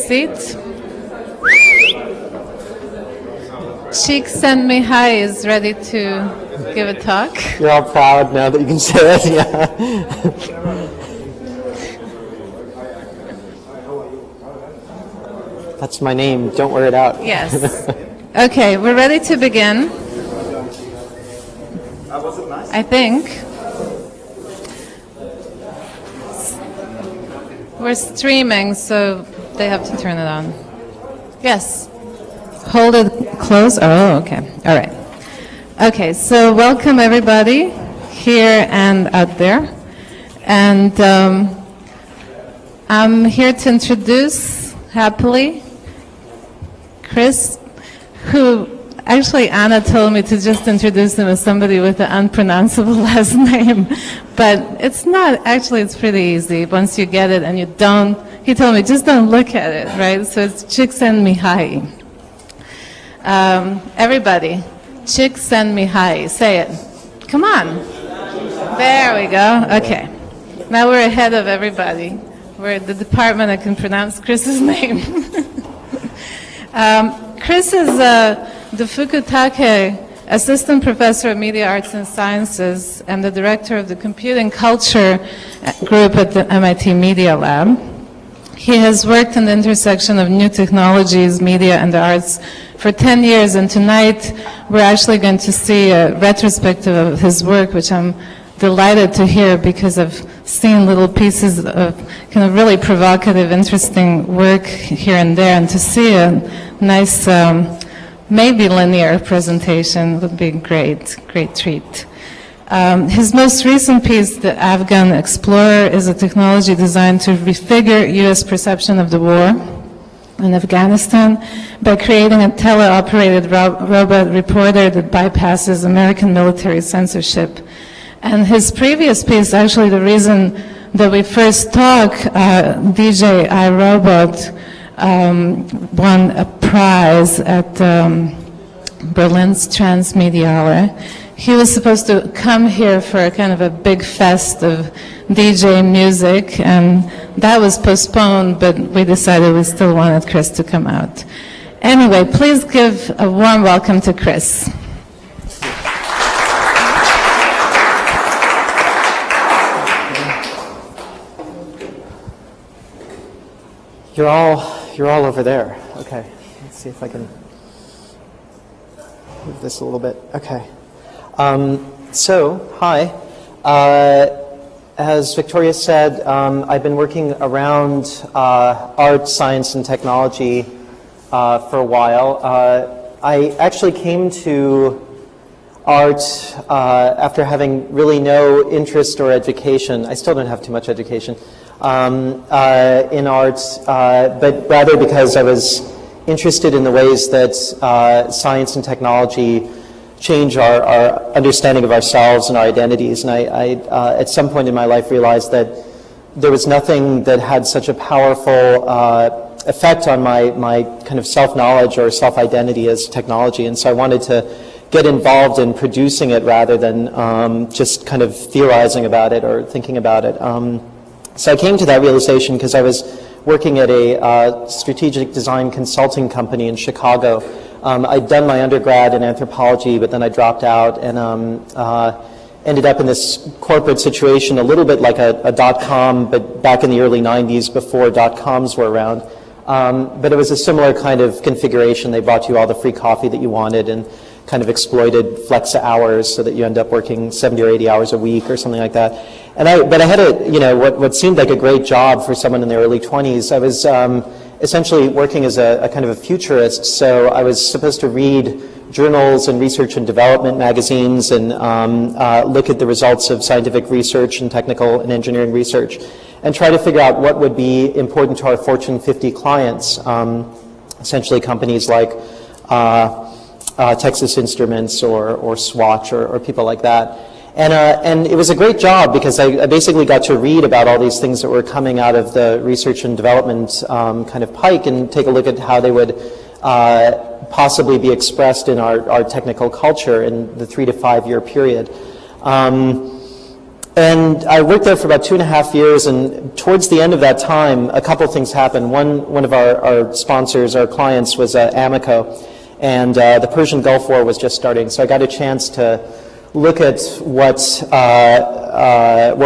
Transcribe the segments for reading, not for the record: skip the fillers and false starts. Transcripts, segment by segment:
seat. Csikszentmihalyi is ready to give a talk. You're all proud now that you can say it, yeah. That's my name, don't wear it out. Yes. Okay, we're ready to begin. Was it nice? I think. We're streaming, so they have to turn it on. Yes. Hold it close. Oh, okay. All right. Okay, so welcome everybody here and out there. And I'm here to introduce, happily, Chris, who actually Anna told me to just introduce him as somebody with an unpronounceable last name. But it's not, actually it's pretty easy once you get it and you don't, he told me just don't look at it, right? So it's Csikszentmihalyi. Everybody, Csikszentmihalyi, say it. Come on. There we go. Okay. Now we're ahead of everybody. We're at the department that can pronounce Chris's name. Chris is the Fukutake Assistant Professor of Media Arts and Sciences and the Director of the Computing Culture Group at the MIT Media Lab. He has worked in the intersection of new technologies, media, and the arts for 10 years, and tonight we're actually going to see a retrospective of his work, which I'm delighted to hear because I've seen little pieces of kind of really provocative, interesting work here and there, and to see a nice, maybe linear presentation would be a great treat. His most recent piece, the Afghan Explorer, is a technology designed to refigure U.S. perception of the war in Afghanistan by creating a teleoperated robot reporter that bypasses American military censorship. And his previous piece, actually the reason that we first talk, DJ iRobot, won a prize at Berlin's Transmediale. He was supposed to come here for a kind of a big fest of DJ music, and that was postponed, but we decided we still wanted Chris to come out. Anyway, please give a warm welcome to Chris. You're all over there. Okay, let's see if I can move this a little bit. Okay. So, hi. As Victoria said, I've been working around art, science, and technology for a while. I actually came to art after having really no interest or education. I still don't have too much education in art, but rather because I was interested in the ways that science and technology change our understanding of ourselves and our identities. And I at some point in my life realized that there was nothing that had such a powerful effect on my kind of self-knowledge or self-identity as technology. And so I wanted to get involved in producing it rather than just kind of theorizing about it or thinking about it. So I came to that realization because I was working at a strategic design consulting company in Chicago. I'd done my undergrad in anthropology, but then I dropped out and ended up in this corporate situation, a little bit like a dot-com, but back in the early 90s before dot-coms were around. But it was a similar kind of configuration. They brought you all the free coffee that you wanted and kind of exploited flex hours so that you end up working 70 or 80 hours a week or something like that. But I had what seemed like a great job for someone in their early 20s. I was essentially working as a kind of a futurist, so I was supposed to read journals and research and development magazines and look at the results of scientific research and technical and engineering research and try to figure out what would be important to our Fortune 50 clients, essentially companies like Texas Instruments or Swatch or people like that. And it was a great job because I basically got to read about all these things that were coming out of the research and development kind of pike and take a look at how they would possibly be expressed in our technical culture in the 3 to 5 year period. And I worked there for about 2.5 years, and towards the end of that time, a couple things happened. One of our sponsors, our clients, was Amoco, and the Persian Gulf War was just starting. So I got a chance to look at what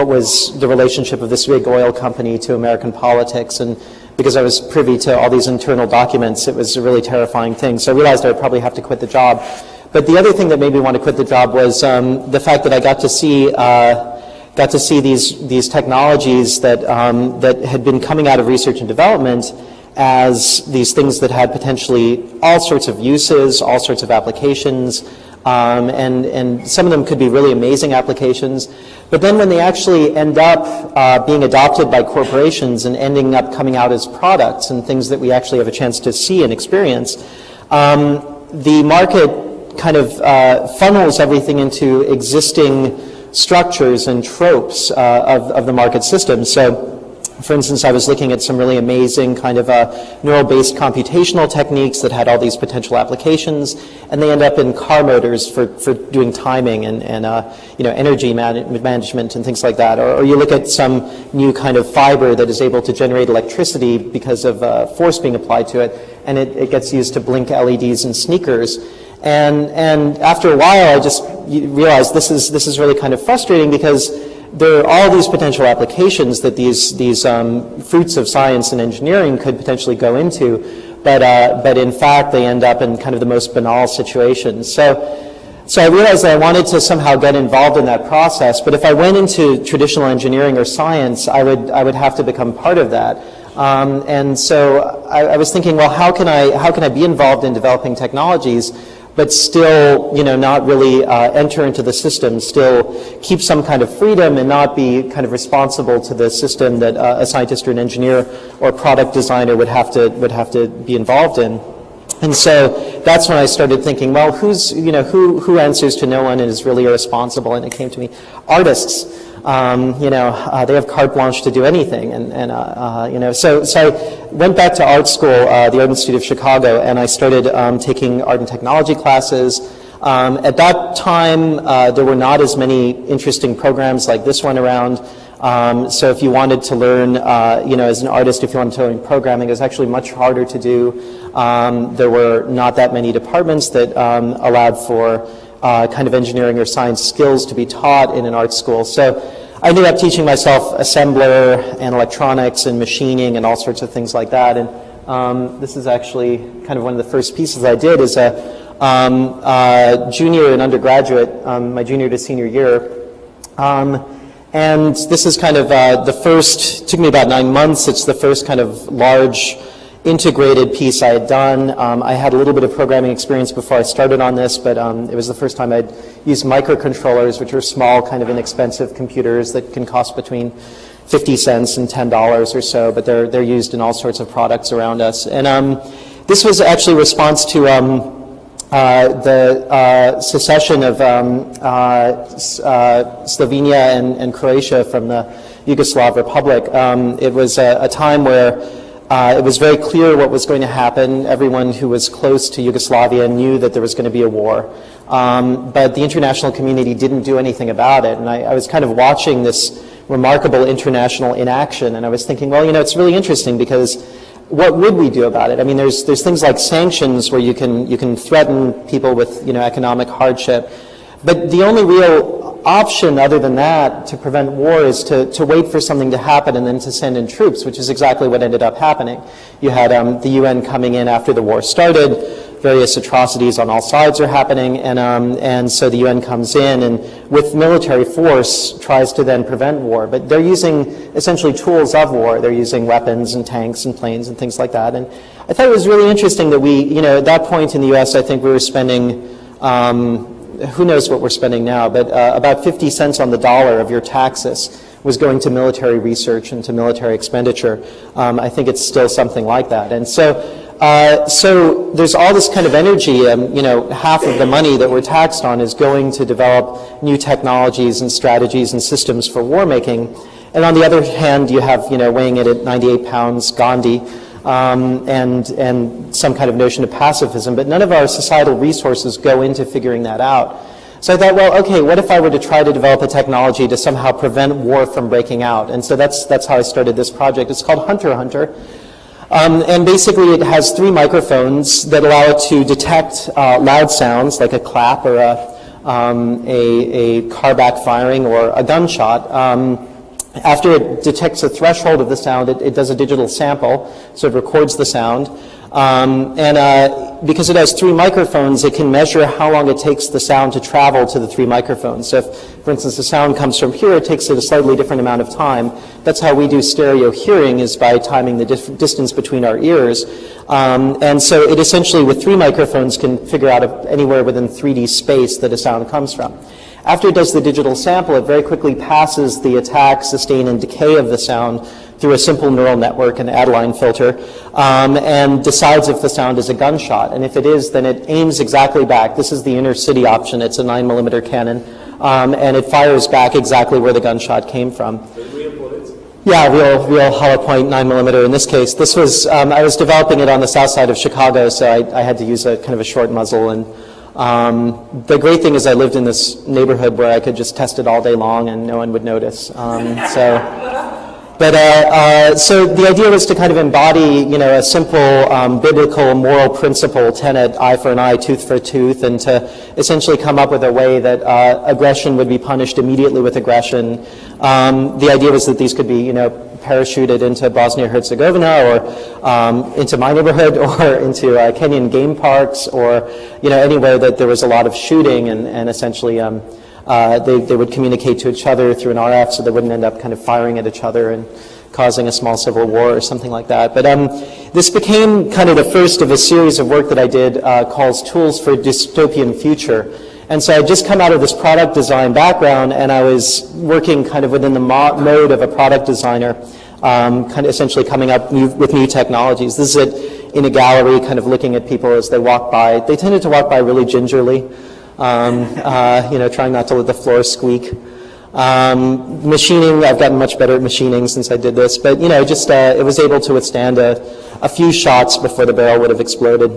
was the relationship of this big oil company to American politics, and because I was privy to all these internal documents, it was a really terrifying thing. So I realized I would probably have to quit the job. But the other thing that made me want to quit the job was the fact that I got to see these technologies that had been coming out of research and development as these things that had potentially all sorts of uses, all sorts of applications, and some of them could be really amazing applications. But then when they actually end up being adopted by corporations and ending up coming out as products and things that we actually have a chance to see and experience, the market kind of funnels everything into existing structures and tropes of the market system. So, for instance, I was looking at some really amazing kind of neural-based computational techniques that had all these potential applications, and they end up in car motors for doing timing and energy management and things like that. Or you look at some new kind of fiber that is able to generate electricity because of force being applied to it, and it gets used to blink LEDs in sneakers. And after a while, I just realized this is really kind of frustrating, because there are all these potential applications that these fruits of science and engineering could potentially go into, but in fact they end up in kind of the most banal situations. So I realized that I wanted to somehow get involved in that process, but if I went into traditional engineering or science, I would have to become part of that. And so I was thinking, well, how can I be involved in developing technologies, but still, not really enter into the system, still keep some kind of freedom and not be kind of responsible to the system that a scientist or an engineer or product designer would have to be involved in. And so that's when I started thinking, well, who answers to no one and is really irresponsible? And it came to me, artists. They have carte blanche to do anything, so I went back to art school, the Art Institute of Chicago, and I started taking art and technology classes. At that time, there were not as many interesting programs like this one around. So if you wanted to learn, as an artist, if you wanted to learn programming, it was actually much harder to do. There were not that many departments that allowed for kind of engineering or science skills to be taught in an art school. So I ended up teaching myself assembler and electronics and machining and all sorts of things like that. And this is actually kind of one of the first pieces I did as a junior and undergraduate, my junior to senior year. And this is kind of the first, took me about 9 months. It's the first kind of large integrated piece I had done. I had a little bit of programming experience before I started on this, but it was the first time I'd used microcontrollers, which are small, kind of inexpensive computers that can cost between 50 cents and $10 or so, but they're used in all sorts of products around us. And this was actually a response to the secession of Slovenia and Croatia from the Yugoslav Republic. It was a time where it was very clear what was going to happen. Everyone who was close to Yugoslavia knew that there was going to be a war. But the international community didn't do anything about it. And I was kind of watching this remarkable international inaction, and I was thinking, well, it's really interesting, because what would we do about it? I mean, there's things like sanctions where you can threaten people with economic hardship. But the only real option other than that to prevent war is to wait for something to happen and then to send in troops, which is exactly what ended up happening. You had the UN coming in after the war started. Various atrocities on all sides are happening, and so the UN comes in and with military force tries to then prevent war. But they're using essentially tools of war. They're using weapons and tanks and planes and things like that. And I thought it was really interesting that we, at that point in the US, I think we were spending who knows what we're spending now, but about 50 cents on the dollar of your taxes was going to military research and to military expenditure. I think it's still something like that. And so there's all this kind of energy, half of the money that we're taxed on is going to develop new technologies and strategies and systems for war making. And on the other hand, you have, weighing it at 98 pounds, Gandhi, and some kind of notion of pacifism, but none of our societal resources go into figuring that out. So I thought, well, okay, what if I were to try to develop a technology to somehow prevent war from breaking out? And so that's how I started this project. It's called Hunter Hunter. And basically it has 3 microphones that allow it to detect loud sounds like a clap or a car backfiring or a gunshot. After it detects a threshold of the sound, it does a digital sample, so it records the sound. Because it has 3 microphones, it can measure how long it takes the sound to travel to the 3 microphones. So if, for instance, the sound comes from here, it takes it a slightly different amount of time. That's how we do stereo hearing, is by timing the distance between our ears. And so it essentially, with 3 microphones, can figure out anywhere within 3D space that a sound comes from. After it does the digital sample, it very quickly passes the attack, sustain, and decay of the sound through a simple neural network, an Adeline filter, and decides if the sound is a gunshot. And if it is, then it aims exactly back. This is the inner city option. It's a 9mm cannon, and it fires back exactly where the gunshot came from. Real bullets? Yeah, real hollow point 9mm in this case. This was, I was developing it on the south side of Chicago, so I had to use a kind of a short muzzle. And the great thing is I lived in this neighborhood where I could just test it all day long and no one would notice. So the idea was to kind of embody, a simple biblical moral principle tenet, eye for an eye, tooth for a tooth, and to essentially come up with a way that aggression would be punished immediately with aggression. The idea was that these could be, parachuted into Bosnia-Herzegovina or into my neighborhood or into Kenyan game parks or, anywhere that there was a lot of shooting and essentially they would communicate to each other through an RF so they wouldn't end up kind of firing at each other and causing a small civil war or something like that. But this became kind of the first of a series of work that I did called Tools for a Dystopian Future. And so I'd just come out of this product design background and I was working kind of within the mode of a product designer, kind of essentially coming up with new technologies. This is it in a gallery, kind of looking at people as they walk by. They tended to walk by really gingerly. Trying not to let the floor squeak. Machining, I've gotten much better at machining since I did this, but it was able to withstand a few shots before the barrel would have exploded.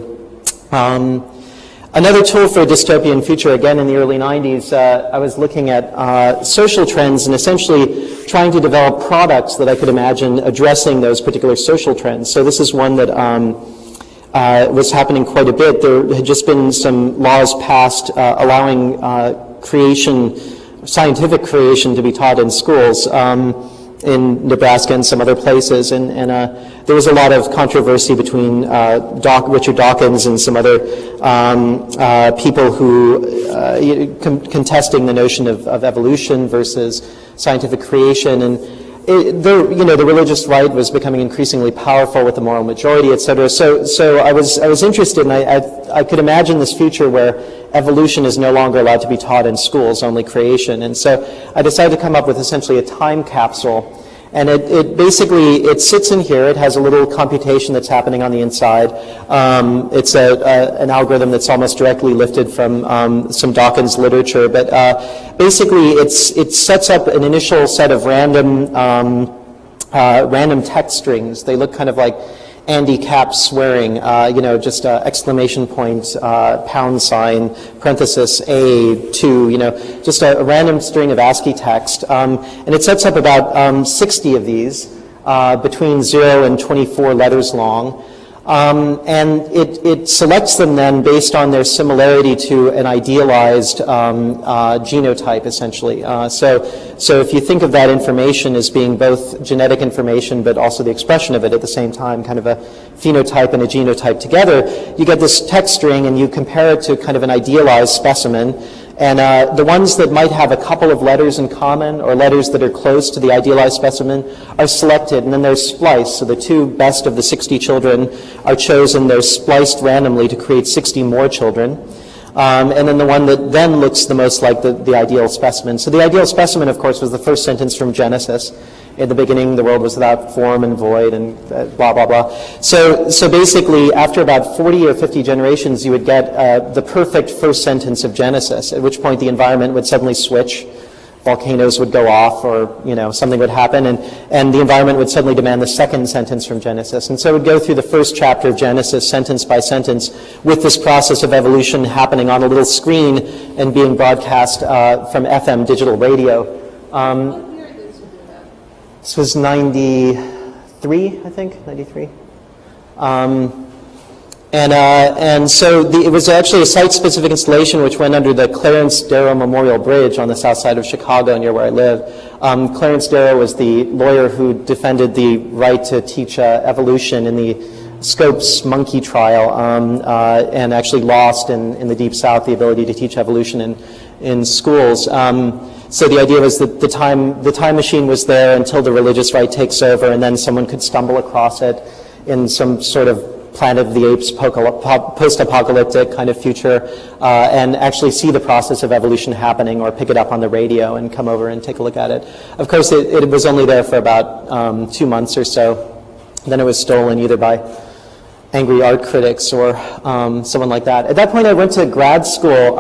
Another tool for a dystopian future, again in the early 90s, I was looking at social trends and essentially trying to develop products that I could imagine addressing those particular social trends. So this is one that was happening quite a bit. There had just been some laws passed allowing scientific creation to be taught in schools in Nebraska and some other places. And there was a lot of controversy between Richard Dawkins and some other people who contesting the notion of evolution versus scientific creation. And the religious right was becoming increasingly powerful with the moral majority, et cetera. So I was interested, and I could imagine this future where evolution is no longer allowed to be taught in schools, only creation. And so I decided to come up with essentially a time capsule. And it basically sits in here. It has a little computation that's happening on the inside. It's an algorithm that's almost directly lifted from some Dawkins literature. But basically, it sets up an initial set of random text strings. They look kind of like Andy Capp swearing, just exclamation point, pound sign, parenthesis, A, 2, just a random string of ASCII text. And it sets up about 60 of these, between 0 and 24 letters long. And it selects them then based on their similarity to an idealized genotype, essentially. So if you think of that information as being both genetic information but also the expression of it at the same time, kind of a phenotype and a genotype together, you get this text string and you compare it to kind of an idealized specimen. And the ones that might have a couple of letters in common or letters that are close to the idealized specimen are selected, and then they're spliced. So the 2 best of the 60 children are chosen. They're spliced randomly to create 60 more children. And then the one that then looks the most like the ideal specimen. So the ideal specimen, of course, was the first sentence from Genesis. In the beginning, the world was without form and void and blah, blah, blah. So basically, after about 40 or 50 generations, you would get the perfect first sentence of Genesis, at which point the environment would suddenly switch volcanoes would go off, or something would happen, and the environment would suddenly demand the second sentence from Genesis. And so it would go through the first chapter of Genesis, sentence by sentence, with this process of evolution happening on a little screen and being broadcast from FM digital radio. What year did you do that? This was 93, I think, 93. And so it was actually a site-specific installation which went under the Clarence Darrow Memorial Bridge on the south side of Chicago, near where I live. Clarence Darrow was the lawyer who defended the right to teach evolution in the Scopes monkey trial, and actually lost in the Deep South the ability to teach evolution in schools. So the idea was that the time machine was there until the religious right takes over, and then someone could stumble across it in some sort of Planet of the Apes post-apocalyptic kind of future, and actually see the process of evolution happening, or pick it up on the radio and come over and take a look at it. Of course, it was only there for about 2 months or so. Then it was stolen either by angry art critics or someone like that. At that point, I went to grad school,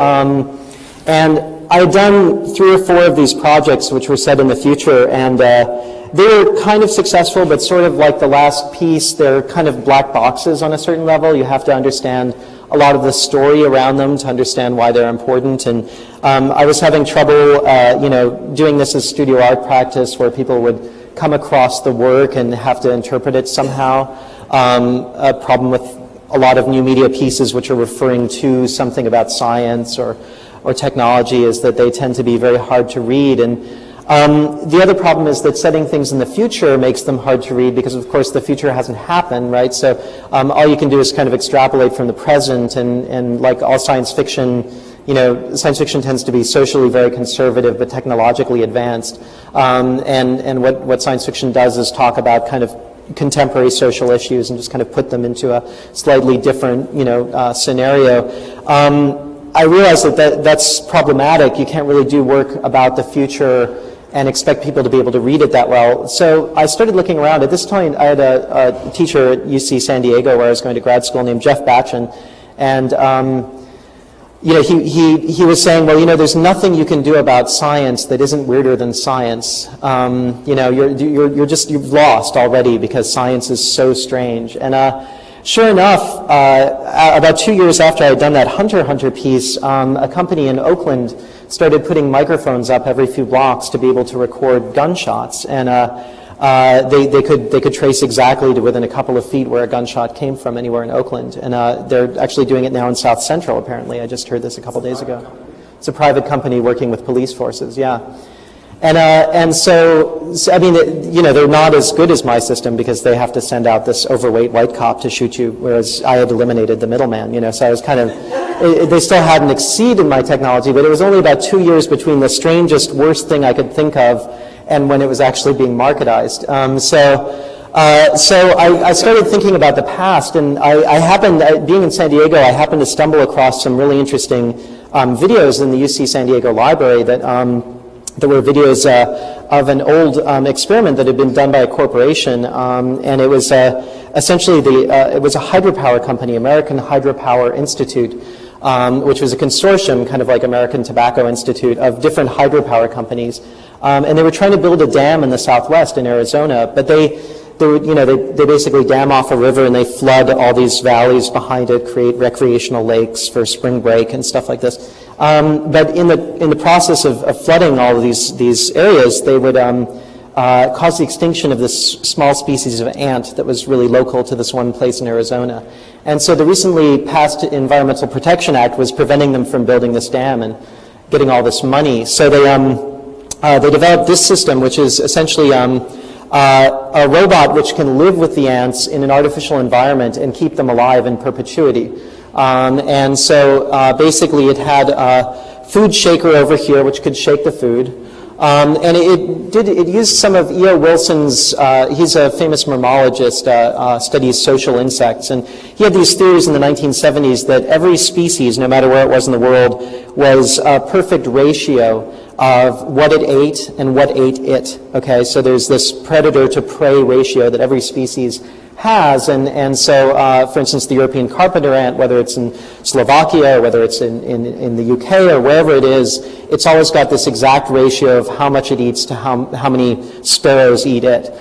and I had done 3 or 4 of these projects which were set in the future, and they were kind of successful, but sort of like the last piece, they're kind of black boxes on a certain level. You have to understand a lot of the story around them to understand why they're important. And I was having trouble, doing this as studio art practice, where people would come across the work and have to interpret it somehow. A problem with a lot of new media pieces which are referring to something about science or technology is that they tend to be very hard to read. And the other problem is that setting things in the future makes them hard to read, because of course the future hasn't happened, right? So all you can do is kind of extrapolate from the present, and like all science fiction, science fiction tends to be socially very conservative but technologically advanced. And what science fiction does is talk about kind of contemporary social issues and just kind of put them into a slightly different, scenario. I realize that's problematic. You can't really do work about the future and expect people to be able to read it that well. So I started looking around. At this point, I had a teacher at UC San Diego, where I was going to grad school, named Jeff Batchen, and he was saying, well, there's nothing you can do about science that isn't weirder than science. You've lost already, because science is so strange. And sure enough, about 2 years after I had done that Hunter piece, a company in Oakland started putting microphones up every few blocks to be able to record gunshots, and they could trace exactly to within a couple of feet where a gunshot came from anywhere in Oakland. And they're actually doing it now in South Central, apparently. I just heard this a couple days ago. It's a private company working with police forces, yeah. And so, I mean, they're not as good as my system, because they have to send out this overweight white cop to shoot you, whereas I had eliminated the middleman, so I was kind of, they still hadn't exceeded my technology, but it was only about 2 years between the strangest, worst thing I could think of and when it was actually being marketized. So I started thinking about the past, and I happened, being in San Diego, I happened to stumble across some really interesting videos in the UC San Diego library that there were videos of an old experiment that had been done by a corporation, and it was essentially it was a hydropower company, American Hydropower Institute, which was a consortium, kind of like American Tobacco Institute, of different hydropower companies, and they were trying to build a dam in the Southwest in Arizona, but they basically dam off a river and they flood all these valleys behind it, create recreational lakes for spring break and stuff like this. But in the process of flooding all of these areas, they would cause the extinction of this small species of ant that was really local to this one place in Arizona. And so the recently passed Environmental Protection Act was preventing them from building this dam and getting all this money. So they developed this system, which is essentially a robot which can live with the ants in an artificial environment and keep them alive in perpetuity. And so basically it had a food shaker over here which could shake the food. And it used some of E.O. Wilson's, he's a famous mammologist, studies social insects, and he had these theories in the 1970s that every species, no matter where it was in the world, was a perfect ratio of what it ate and what ate it. Okay, so there's this predator to prey ratio that every species has. And so, for instance, the European carpenter ant, whether it's in Slovakia or whether it's in the UK or wherever it is, it's always got this exact ratio of how much it eats to how many sparrows eat it.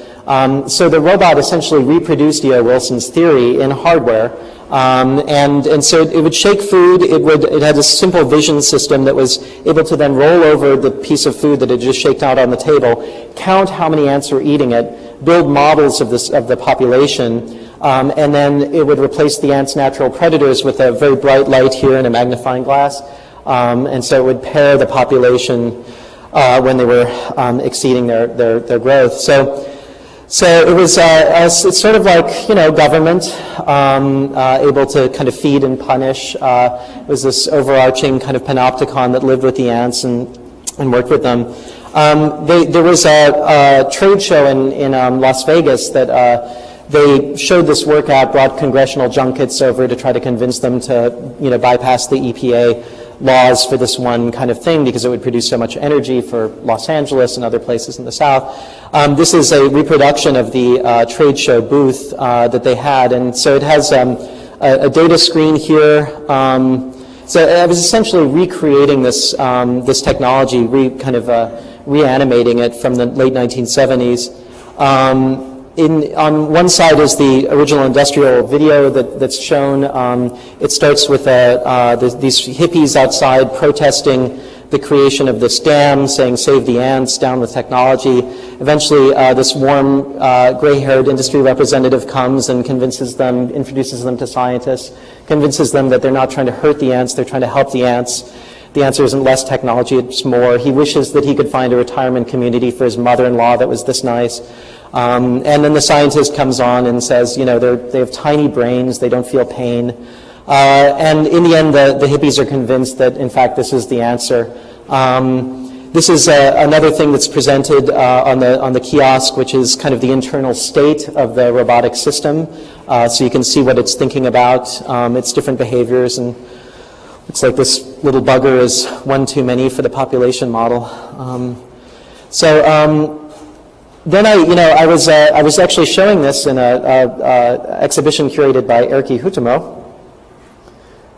So the robot essentially reproduced E.O. Wilson's theory in hardware. And so it would shake food. It had a simple vision system that was able to then roll over the piece of food that it just shaked out on the table, count how many ants were eating it, build models of the population, and then it would replace the ants' natural predators with a very bright light here and a magnifying glass. And so it would pair the population when they were exceeding their growth. So it was it's sort of like, you know, government able to kind of feed and punish. It was this overarching kind of panopticon that lived with the ants and worked with them. There was a trade show in Las Vegas that they showed this work at, brought congressional junkets over to try to convince them to, you know, bypass the EPA laws for this one kind of thing because it would produce so much energy for Los Angeles and other places in the South. This is a reproduction of the trade show booth that they had, and so it has a data screen here. So I was essentially recreating this this technology, reanimating it from the late 1970s. On one side is the original industrial video that's shown. It starts with these hippies outside protesting the creation of this dam, saying "Save the ants, down with technology." Eventually, this warm, gray-haired industry representative comes and introduces them to scientists, convinces them that they're not trying to hurt the ants, they're trying to help the ants. The answer isn't less technology, it's more. He wishes that he could find a retirement community for his mother-in-law that was this nice. And then the scientist comes on and says, you know, they have tiny brains, they don't feel pain. And in the end, the hippies are convinced that, in fact, this is the answer. This is another thing that's presented on the kiosk, which is kind of the internal state of the robotic system. So you can see what it's thinking about, its different behaviors, and looks like this little bugger is one too many for the population model. Then I was actually showing this in a exhibition curated by Erkki Hutamo.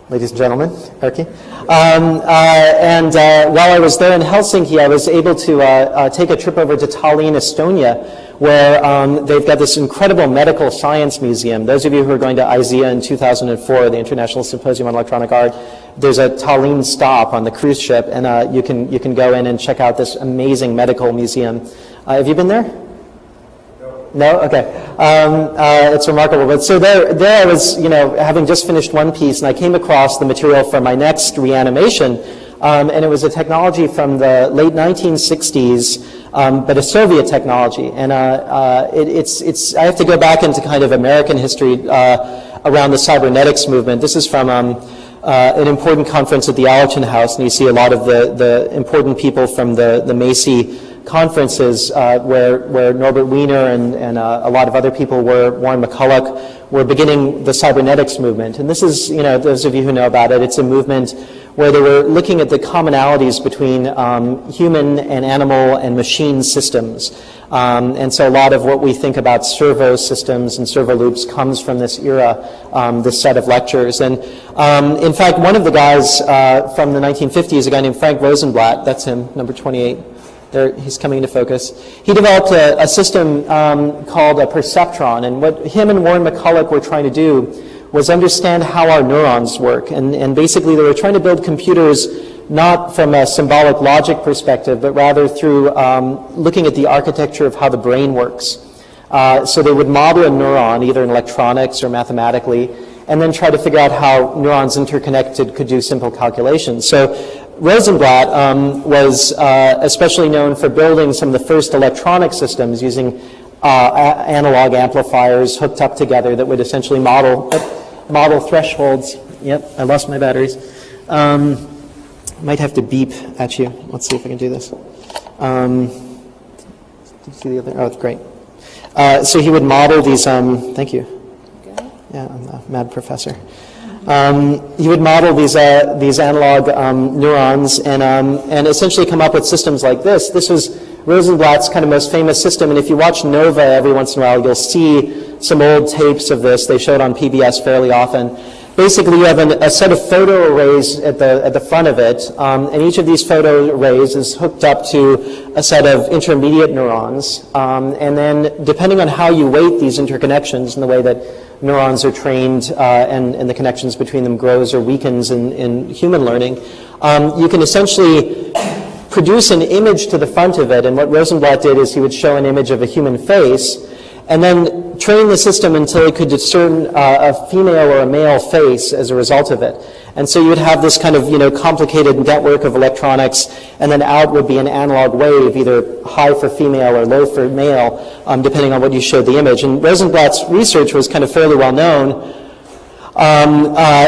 Ladies and gentlemen, Erkki. And while I was there in Helsinki, I was able to take a trip over to Tallinn, Estonia, where they've got this incredible medical science museum. Those of you who are going to IZEA in 2004, the International Symposium on Electronic Art, there's a Tallinn stop on the cruise ship, and you can go in and check out this amazing medical museum. Have you been there? No? Okay. It's remarkable. But so there I was, you know, having just finished one piece, and I came across the material for my next reanimation, and it was a technology from the late 1960s, but a Soviet technology. And I have to go back into kind of American history around the cybernetics movement. This is from an important conference at the Allerton House, and you see a lot of the important people from the Macy conferences where Norbert Wiener and a lot of other people Warren McCulloch were beginning the cybernetics movement. And this is, you know, those of you who know about it, it's a movement where they were looking at the commonalities between human and animal and machine systems. And so a lot of what we think about servo systems and servo loops comes from this era, this set of lectures. And in fact, one of the guys from the 1950s, a guy named Frank Rosenblatt, that's him, number 28, there, he's coming into focus. He developed a system called a Perceptron, and what him and Warren McCulloch were trying to do was understand how our neurons work. And basically they were trying to build computers not from a symbolic logic perspective, but rather through looking at the architecture of how the brain works. So they would model a neuron, either in electronics or mathematically, and then try to figure out how neurons interconnected could do simple calculations. So Rosenblatt was especially known for building some of the first electronic systems using analog amplifiers hooked up together that would essentially model thresholds. Yep, I lost my batteries. Might have to beep at you. Let's see if I can do this. Did you see the other? Oh, it's great. So he would model these. Thank you. Yeah, I'm a mad professor. He would model these analog neurons and essentially come up with systems like this. This was Rosenblatt's kind of most famous system, and if you watch Nova every once in a while, you'll see some old tapes of this. They show it on PBS fairly often. Basically, you have a set of photo arrays at the front of it, and each of these photo arrays is hooked up to a set of intermediate neurons. And then, depending on how you weight these interconnections and the way that neurons are trained and the connections between them grows or weakens in human learning, you can essentially produce an image to the front of it. And what Rosenblatt did is he would show an image of a human face, and then train the system until it could discern a female or a male face as a result of it. And so you would have this kind of, complicated network of electronics, and then out would be an analog wave, either high for female or low for male, depending on what you showed the image. And Rosenblatt's research was kind of fairly well known.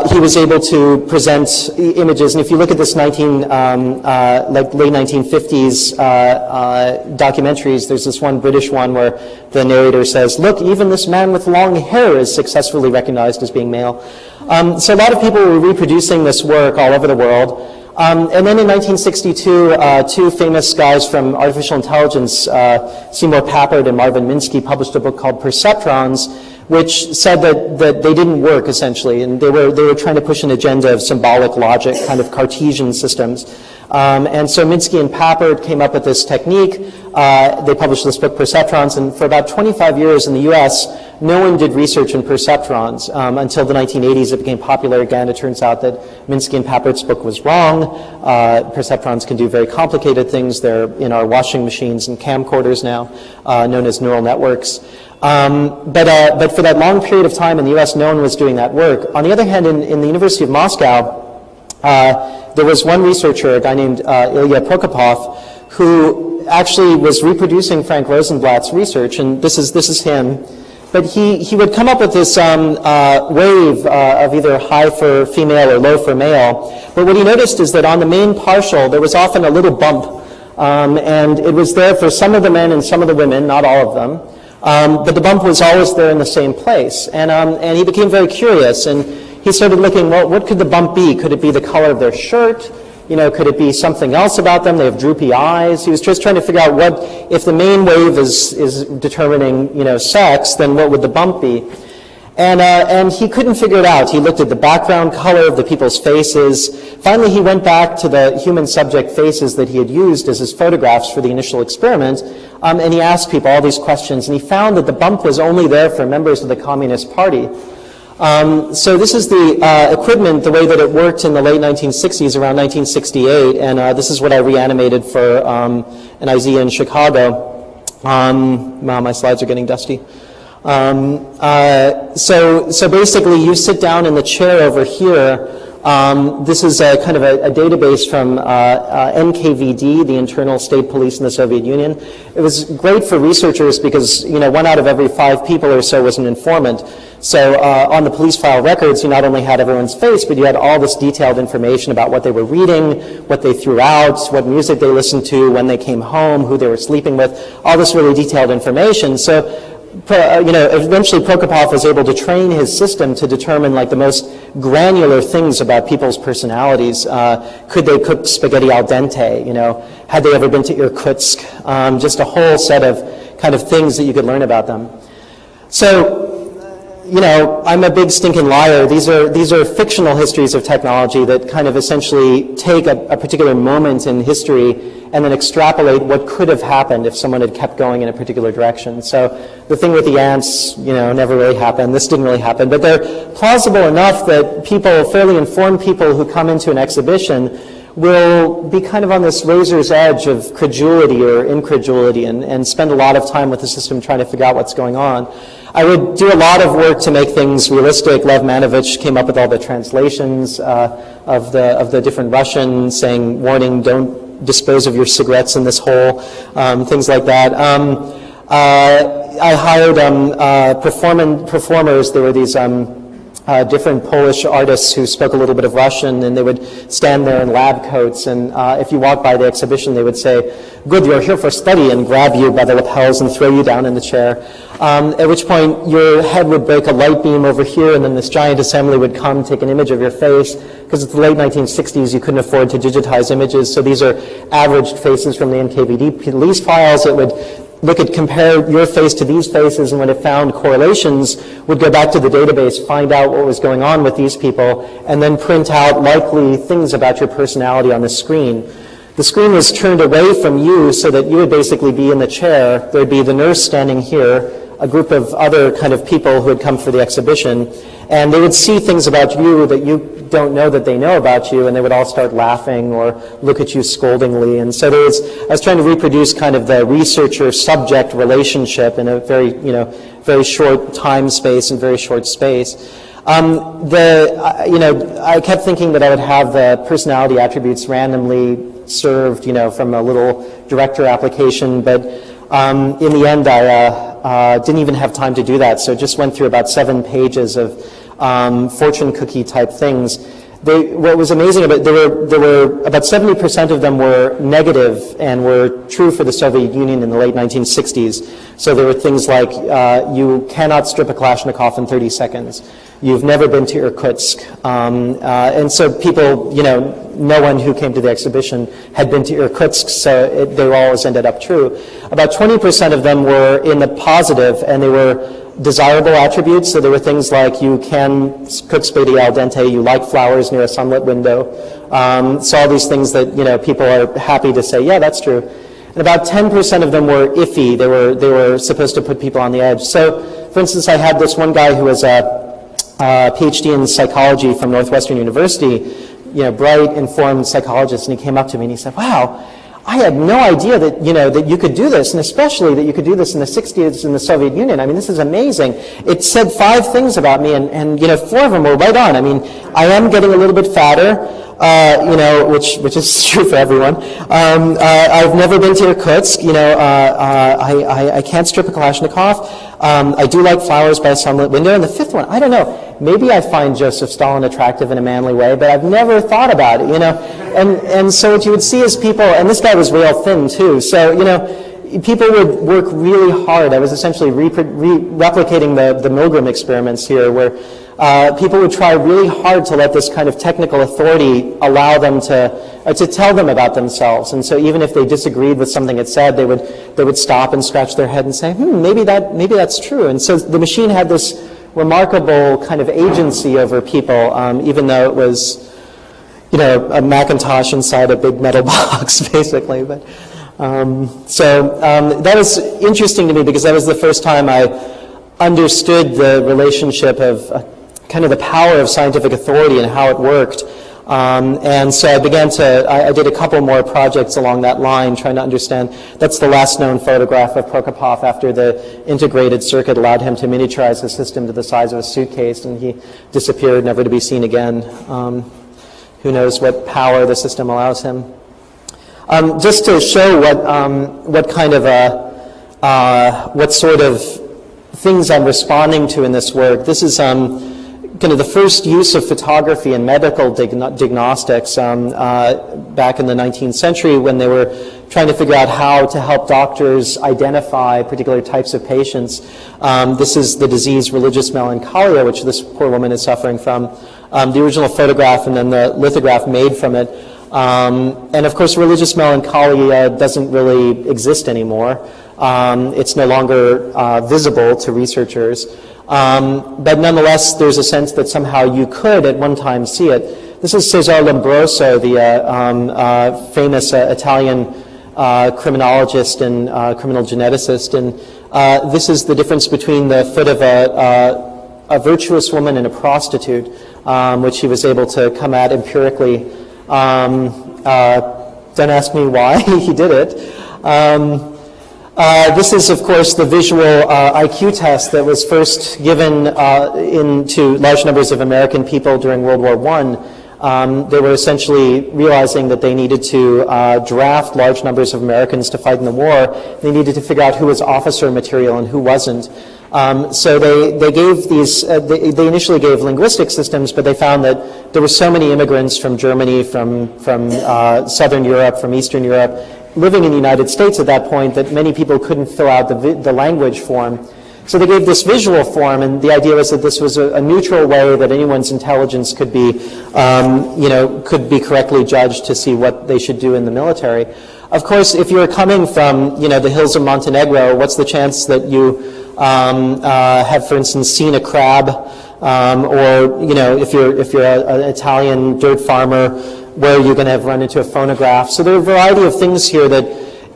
He was able to present images, and if you look at this late 1950s documentaries, there's this one British one where the narrator says, "Look, even this man with long hair is successfully recognized as being male." So a lot of people were reproducing this work all over the world. And then in 1962, two famous guys from artificial intelligence, Seymour Papert and Marvin Minsky, published a book called Perceptrons, which said that they didn't work, essentially, and they were trying to push an agenda of symbolic logic, kind of Cartesian systems. And so Minsky and Papert came up with this technique. They published this book, Perceptrons, and for about 25 years in the US, no one did research in perceptrons. Until the 1980s, it became popular again. It turns out that Minsky and Papert's book was wrong. Perceptrons can do very complicated things. They're in our washing machines and camcorders now, known as neural networks. But for that long period of time in the US, no one was doing that work. On the other hand, in the University of Moscow, there was one researcher, a guy named Ilya Prokopov, who actually was reproducing Frank Rosenblatt's research, and this is him. But he would come up with this wave of either high for female or low for male. But what he noticed is that on the main partial, there was often a little bump. And it was there for some of the men and some of the women, not all of them. But the bump was always there in the same place. And he became very curious, and he started looking, well, what could the bump be? Could it be the color of their shirt? Could it be something else about them? They have droopy eyes. He was just trying to figure out what, if the main wave is determining, sex, then what would the bump be? And he couldn't figure it out. He looked at the background color of the people's faces. Finally, he went back to the human subject faces that he had used as his photographs for the initial experiment, and he asked people all these questions, and he found that the bump was only there for members of the Communist Party. So this is the equipment, the way that it worked in the late 1960s, around 1968, and this is what I reanimated for an IZ in Chicago. Wow, my slides are getting dusty. So basically, you sit down in the chair over here. This is a kind of a database from NKVD, the Internal State Police in the Soviet Union. It was great for researchers because 1 out of every 5 people or so was an informant. So on the police file records, you not only had everyone's face, but you had all this detailed information about what they were reading, what they threw out, what music they listened to, when they came home, who they were sleeping with, all this really detailed information. So eventually Prokopov was able to train his system to determine the most granular things about people's personalities. Could they cook spaghetti al dente? Had they ever been to Irkutsk? Just a whole set of kind of things that you could learn about them. So, I'm a big stinking liar. These are fictional histories of technology that kind of essentially take a particular moment in history and then extrapolate what could have happened if someone had kept going in a particular direction. So the thing with the ants, never really happened. This didn't really happen. But they're plausible enough that people, fairly informed people who come into an exhibition will be kind of on this razor's edge of credulity or incredulity and spend a lot of time with the system trying to figure out what's going on. I would do a lot of work to make things realistic. Lev Manovich came up with all the translations of the different Russian saying, warning, don't dispose of your cigarettes in this hole, things like that. I hired performers. There were these different Polish artists who spoke a little bit of Russian, and they would stand there in lab coats, and if you walk by the exhibition, they would say, good, you're here for study, and grab you by the lapels and throw you down in the chair. At which point your head would break a light beam over here, and then this giant assembly would come, take an image of your face, because it's the late 1960s, you couldn't afford to digitize images, so these are averaged faces from the NKVD police files. It would compare your face to these faces, and when it found correlations, would go back to the database, find out what was going on with these people, and then print out likely things about your personality on the screen. The screen was turned away from you so that you would basically be in the chair. There'd be the nurse standing here, a group of other kind of people who had come for the exhibition, and they would see things about you that you don't know that they know about you, and they would all start laughing or look at you scoldingly. And so I was trying to reproduce kind of the researcher-subject relationship in a very short time space and very short space. I kept thinking that I would have the personality attributes randomly served, from a little director application, but in the end, I didn't even have time to do that, so just went through about 7 pages of fortune cookie type things. What was amazing about there were about 70% of them were negative and were true for the Soviet Union in the late 1960s. So there were things like you cannot strip a Kalashnikov in 30 seconds. You've never been to Irkutsk. And so people, no one who came to the exhibition had been to Irkutsk, so they always ended up true. About 20% of them were in the positive, and they were desirable attributes. So there were things like you can cook spaghetti al dente, you like flowers near a sunlit window. So all these things that, people are happy to say, yeah, that's true. And about 10% of them were iffy. They were supposed to put people on the edge. So, for instance, I had this one guy who was a PhD in psychology from Northwestern University, bright, informed psychologist, and he came up to me and he said, wow, I had no idea that, that you could do this, and especially that you could do this in the 60s in the Soviet Union. I mean, this is amazing. It said 5 things about me, and 4 of them were right on. I mean, I am getting a little bit fatter, which is true for everyone. I've never been to Irkutsk. I can't strip a Kalashnikov. I do like flowers by a sunlit window. And the 5th one, I don't know. Maybe I find Joseph Stalin attractive in a manly way, but I've never thought about it, And so what you would see is people, and this guy was real thin too, so, people would work really hard. I was essentially replicating the Milgram experiments here, where people would try really hard to let this kind of technical authority allow them to tell them about themselves. And so even if they disagreed with something it said, they would stop and scratch their head and say, maybe that's true. And so the machine had this remarkable kind of agency over people, even though it was, a Macintosh inside a big metal box, basically. But that was interesting to me because that was the first time I understood the relationship of kind of the power of scientific authority and how it worked. And so I did a couple more projects along that line, trying to understand. That's the last known photograph of Prokopov after the integrated circuit allowed him to miniaturize the system to the size of a suitcase, and he disappeared, never to be seen again. Who knows what power the system allows him. Just to show what kind of what sort of things I'm responding to in this work. This is kind of the first use of photography in medical diagnostics back in the 19th century, when they were trying to figure out how to help doctors identify particular types of patients. This is the disease religious melancholia, which this poor woman is suffering from. The original photograph and then the lithograph made from it. And of course, religious melancholia doesn't really exist anymore. It's no longer visible to researchers. But nonetheless, there's a sense that somehow you could at one time see it. This is Cesare Lombroso, the famous Italian criminologist and criminal geneticist. And this is the difference between the foot of a virtuous woman and a prostitute, which he was able to come at empirically. Don't ask me why he did it. This is, of course, the visual IQ test that was first given into large numbers of American people during World War I. They were essentially realizing that they needed to draft large numbers of Americans to fight in the war. They needed to figure out who was officer material and who wasn't. So they gave these, they initially gave linguistic systems, but they found that there were so many immigrants from Germany, from Southern Europe, from Eastern Europe, living in the United States at that point, that many people couldn't fill out the language form. So they gave this visual form, and the idea was that this was a neutral way that anyone's intelligence could be, could be correctly judged to see what they should do in the military. Of course, if you're coming from, the hills of Montenegro, what's the chance that you have, for instance, seen a crab, or if you're an Italian dirt farmer, where you're going to have run into a phonograph. So there are a variety of things here that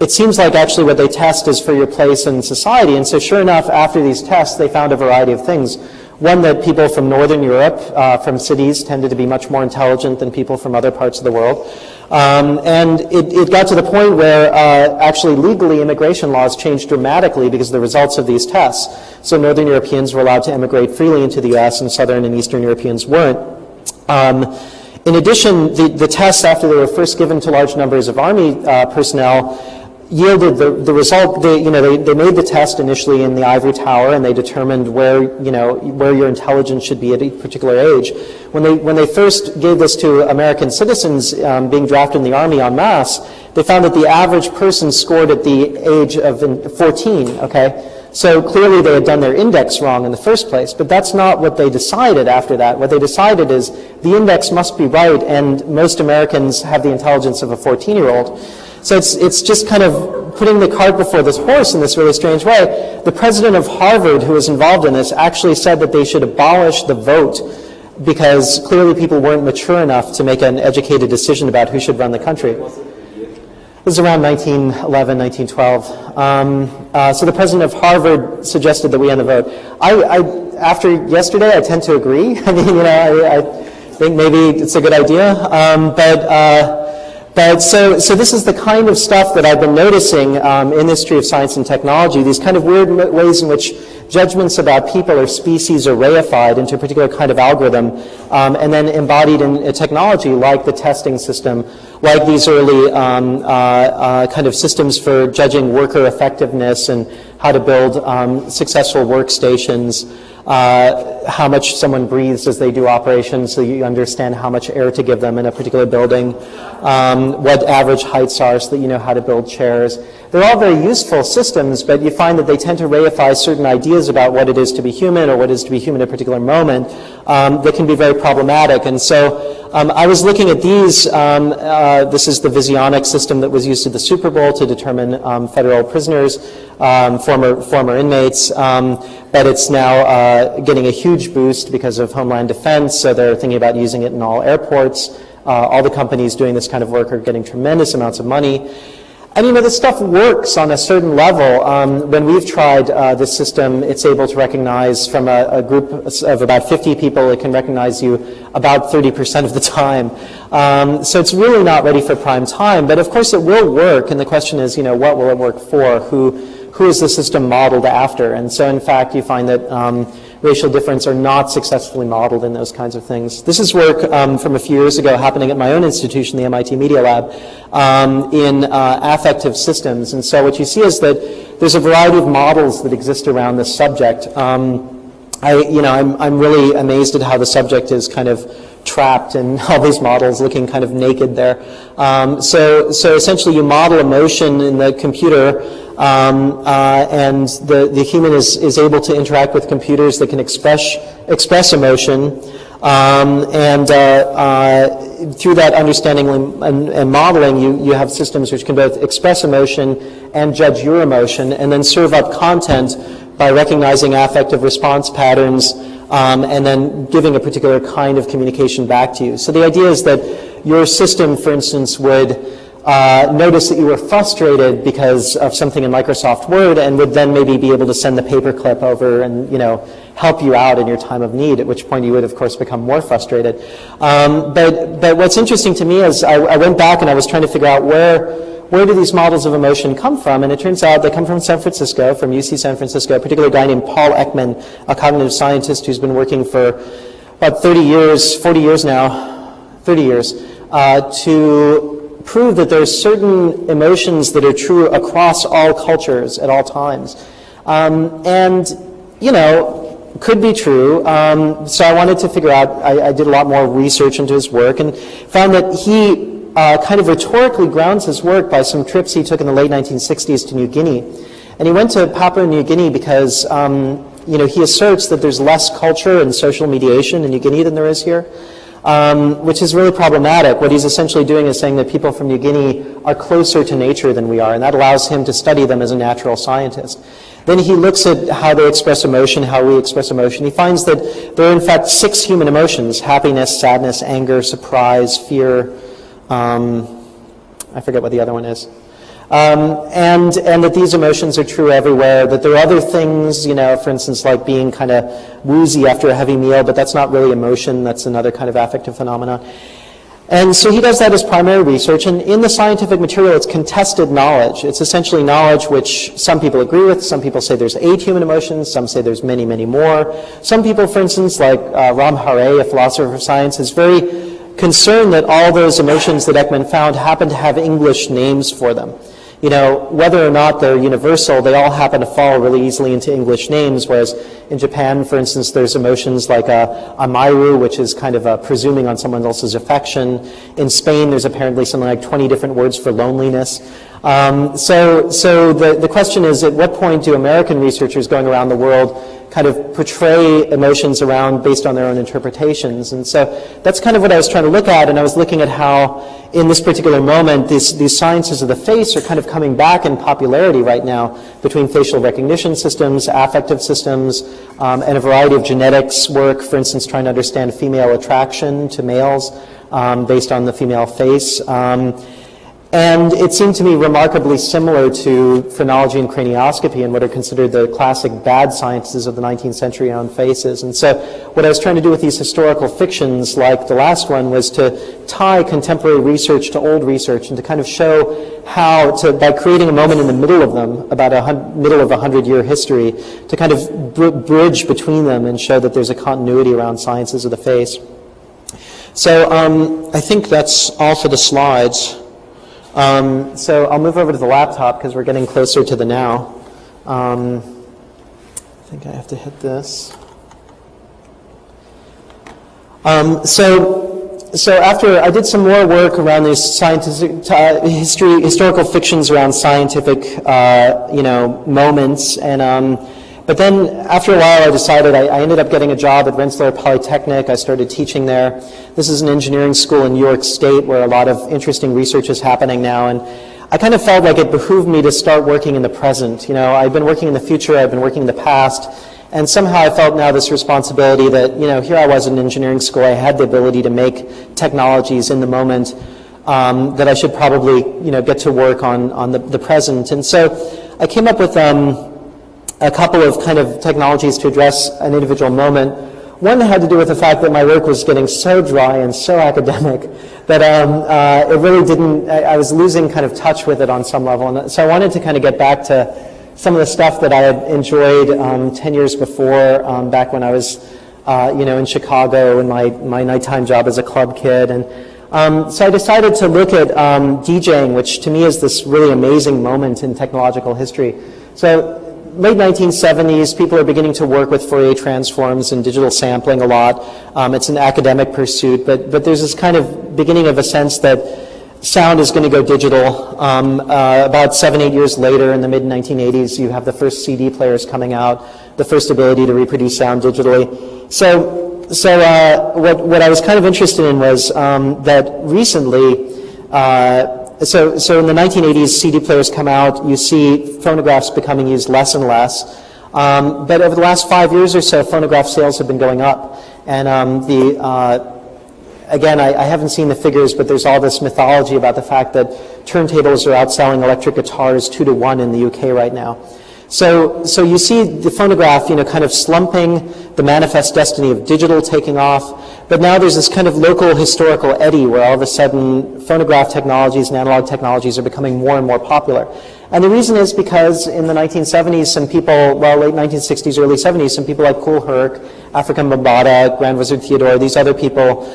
it seems like actually what they test is for your place in society. And so sure enough, after these tests, they found a variety of things. One, that people from Northern Europe, from cities, tended to be much more intelligent than people from other parts of the world. And it got to the point where actually legally immigration laws changed dramatically because of the results of these tests. So Northern Europeans were allowed to immigrate freely into the US, and Southern and Eastern Europeans weren't. In addition, the tests, after they were first given to large numbers of Army personnel, yielded the result. They made the test initially in the ivory tower, and they determined where your intelligence should be at a particular age. When they first gave this to American citizens being drafted in the Army en masse, they found that the average person scored at the age of 14. Okay, so clearly they had done their index wrong in the first place. But that's not what they decided after that. What they decided is the index must be right, and most Americans have the intelligence of a 14-year-old. So it's just kind of putting the cart before this horse in this really strange way. The president of Harvard, who was involved in this, actually said that they should abolish the vote because clearly people weren't mature enough to make an educated decision about who should run the country. It was around 1911, 1912. So the president of Harvard suggested that we end the vote. After yesterday, I tend to agree. I mean, I think maybe it's a good idea, But so this is the kind of stuff that I've been noticing in the history of science and technology, these kind of weird ways in which judgments about people or species are reified into a particular kind of algorithm and then embodied in a technology like the testing system, like these early kind of systems for judging worker effectiveness and how to build successful workstations. How much someone breathes as they do operations, so you understand how much air to give them in a particular building, what average heights are so that you know how to build chairs. They're all very useful systems, but you find that they tend to reify certain ideas about what it is to be human or what it is to be human at a particular moment that can be very problematic. And so I was looking at these. This is the Visionic system that was used at the Super Bowl to determine federal prisoners, former inmates, but it's now getting a huge boost because of Homeland Defense, so they're thinking about using it in all airports. All the companies doing this kind of work are getting tremendous amounts of money. And this stuff works on a certain level. When we've tried this system, it's able to recognize from a group of about 50 people, it can recognize you about 30% of the time. So it's really not ready for prime time, but of course it will work, and the question is, what will it work for? Who is the system modeled after? And so in fact, you find that racial difference are not successfully modeled in those kinds of things. This is work from a few years ago happening at my own institution, the MIT Media Lab, in affective systems. And so what you see is that there's a variety of models that exist around this subject. I'm really amazed at how the subject is kind of trapped in all these models, looking kind of naked there. So essentially you model emotion in the computer, and the human is able to interact with computers that can express emotion, and through that understanding and modeling, you have systems which can both express emotion and judge your emotion, and then serve up content by recognizing affective response patterns, and then giving a particular kind of communication back to you. So the idea is that your system, for instance, would notice that you were frustrated because of something in Microsoft Word, and would then maybe be able to send the paperclip over and help you out in your time of need, at which point you would of course become more frustrated. But what's interesting to me is I went back and I was trying to figure out where do these models of emotion come from, and it turns out they come from San Francisco, from UC San Francisco, a particular guy named Paul Ekman, a cognitive scientist who's been working for about 40 years now, to prove that there are certain emotions that are true across all cultures at all times. Could be true. So I wanted to figure out, I did a lot more research into his work and found that he kind of rhetorically grounds his work by some trips he took in the late 1960s to New Guinea. And he went to Papua New Guinea because, he asserts that there's less culture and social mediation in New Guinea than there is here. which is really problematic. What he's essentially doing is saying that people from New Guinea are closer to nature than we are, and that allows him to study them as a natural scientist. Then he looks at how they express emotion, how we express emotion. He finds that there are in fact 6 human emotions: happiness, sadness, anger, surprise, fear. I forget what the other one is. And that these emotions are true everywhere, that there are other things, for instance, like being kind of woozy after a heavy meal, but that's not really emotion, that's another kind of affective phenomenon. And so he does that as primary research, and in the scientific material it's contested knowledge. It's essentially knowledge which some people agree with, some people say there's 8 human emotions, some say there's many, many more. Some people, for instance, like Ram Hare, a philosopher of science, is very concerned that all those emotions that Ekman found happen to have English names for them. Whether or not they're universal, they all happen to fall really easily into English names, whereas in Japan, for instance, there's emotions like amairu, which is kind of presuming on someone else's affection. In Spain, there's apparently something like 20 different words for loneliness. So the question is, at what point do American researchers going around the world kind of portray emotions around based on their own interpretations? And so that's kind of what I was trying to look at, and I was looking at how in this particular moment these sciences of the face are kind of coming back in popularity right now between facial recognition systems, affective systems, and a variety of genetics work, for instance trying to understand female attraction to males based on the female face. And it seemed to me remarkably similar to phrenology and cranioscopy and what are considered the classic bad sciences of the 19th century on faces. And so what I was trying to do with these historical fictions, like the last one, was to tie contemporary research to old research and to kind of show how to, by creating a moment in the middle of them, about middle of a 100-year history, to kind of bridge between them and show that there's a continuity around sciences of the face. So I think that's all for the slides. So I'll move over to the laptop because we're getting closer to the now. I think I have to hit this. So after I did some more work around these scientific historical fictions around scientific moments, and but then after a while I decided I ended up getting a job at Rensselaer Polytechnic. I started teaching there. This is an engineering school in New York State where a lot of interesting research is happening now, and I kind of felt like it behooved me to start working in the present. I've been working in the future, I've been working in the past, and somehow I felt now this responsibility that, here I was in engineering school, I had the ability to make technologies in the moment, that I should probably, get to work on the present. And so I came up with a couple of kind of technologies to address an individual moment. One had to do with the fact that my work was getting so dry and so academic that it really didn't, I was losing kind of touch with it on some level. And so I wanted to kind of get back to some of the stuff that I had enjoyed 10 years before, back when I was, in Chicago in my nighttime job as a club kid. And so I decided to look at DJing, which to me is this really amazing moment in technological history. So late 1970s, people are beginning to work with Fourier transforms and digital sampling a lot. It's an academic pursuit, but there's this kind of beginning of a sense that sound is going to go digital. About 7-8 years later, in the mid-1980s, you have the first CD players coming out, the first ability to reproduce sound digitally. So what I was kind of interested in was that recently, so in the 1980s, CD players come out, you see phonographs becoming used less and less. But over the last 5 years or so, phonograph sales have been going up. And again, I haven't seen the figures, but there's all this mythology about the fact that turntables are outselling electric guitars 2-to-1 in the UK right now. So you see the phonograph, kind of slumping, the manifest destiny of digital taking off, but now there's this kind of local historical eddy where all of a sudden phonograph technologies and analog technologies are becoming more and more popular. And the reason is because in the 1970s, some people, late 1960s, early 70s, some people like Kool Herc, Afrika Bambaataa, Grand Wizard Theodore, these other people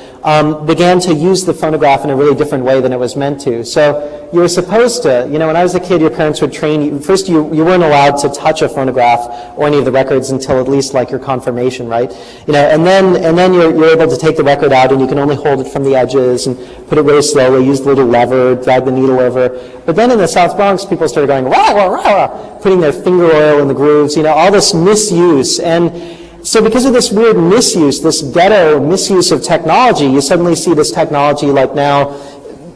began to use the phonograph in a really different way than it was meant to. So you were supposed to, when I was a kid, your parents would train you. First, you weren't allowed to touch a phonograph or any of the records until at least like your confirmation, right? And then you're able to take the record out and you can only hold it from the edges and put it really slowly, use the little lever, drag the needle over. But then in the South Bronx, people started going, rah, rah, rah, rah, putting their finger oil in the grooves, all this misuse. And So because of this weird misuse, this ghetto misuse of technology, you suddenly see this technology like now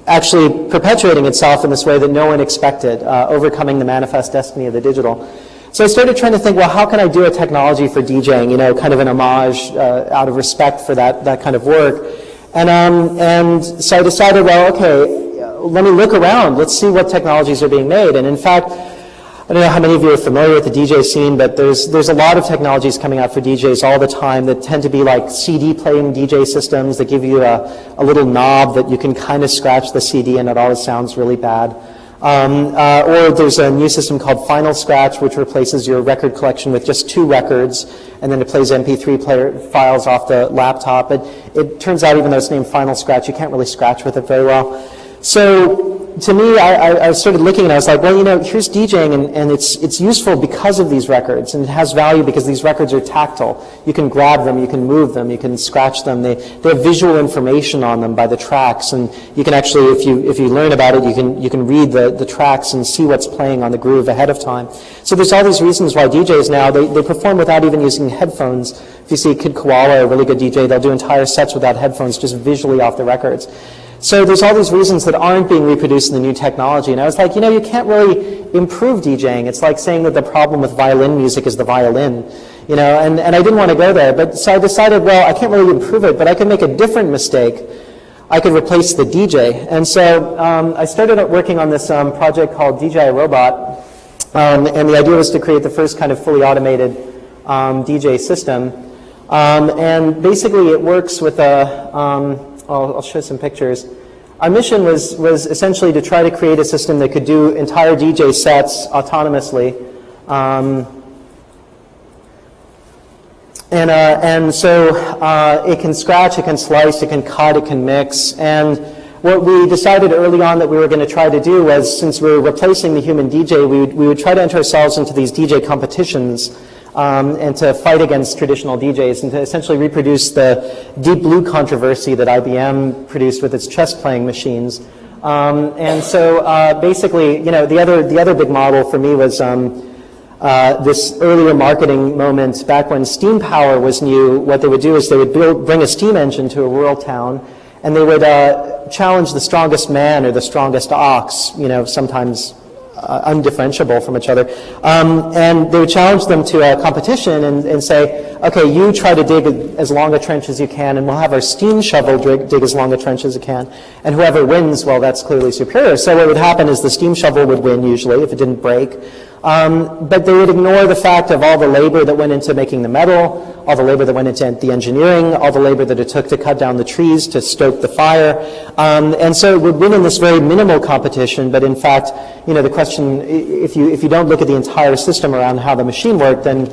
actually perpetuating itself in this way that no one expected, overcoming the manifest destiny of the digital. So I started trying to think, well, how can I do a technology for DJing, you know, kind of an homage out of respect for that kind of work. And so I decided, well, okay, let me look around. Let's see what technologies are being made. And in fact, I don't know how many of you are familiar with the DJ scene, but there's a lot of technologies coming out for DJs all the time that tend to be like CD playing DJ systems that give you a little knob that you can kind of scratch the CD and it always sounds really bad. Or there's a new system called Final Scratch, which replaces your record collection with just 2 records, and then it plays MP3 player files off the laptop. But it turns out, even though it's named Final Scratch, you can't really scratch with it very well. So to me, I started looking and I was like, well, you know, here's DJing, and it's useful because of these records, and it has value because these records are tactile. You can grab them, you can move them, you can scratch them. They have visual information on them by the tracks, and you can actually, if you learn about it, you can read the tracks and see what's playing on the groove ahead of time. So there's all these reasons why DJs now, they perform without even using headphones. If you see Kid Koala, a really good DJ, they'll do entire sets without headphones, just visually off the records. So there's all these reasons that aren't being reproduced in the new technology. And I was like, you know, you can't really improve DJing. It's like saying that the problem with violin music is the violin, you know, and I didn't want to go there. But so I decided, well, I can't really improve it, but I could make a different mistake. I could replace the DJ. And so I started working on this project called DJ Robot. And the idea was to create the first kind of fully automated DJ system. And basically it works with a... I'll show some pictures. Our mission was essentially to try to create a system that could do entire DJ sets autonomously. And so it can scratch, it can slice, it can cut, it can mix. And what we decided early on that we were going to try to do was, since we were replacing the human DJ, we would try to enter ourselves into these DJ competitions and to fight against traditional DJs and to essentially reproduce the Deep Blue controversy that IBM produced with its chess playing machines. And so basically, you know, the other big model for me was this earlier marketing moment back when steam power was new. What they would do is they would bring a steam engine to a rural town, and they would challenge the strongest man or the strongest ox, you know, sometimes undifferentiable from each other. And they would challenge them to a competition and say, okay, you try to dig as long a trench as you can, and we'll have our steam shovel dig as long a trench as it can. And whoever wins, well, that's clearly superior. So what would happen is the steam shovel would win usually if it didn't break. But they would ignore the fact of all the labor that went into making the metal, all the labor that went into the engineering, all the labor that it took to cut down the trees, to stoke the fire. And so it would win in this very minimal competition, but in fact, you know, the question, if you don't look at the entire system around how the machine worked, then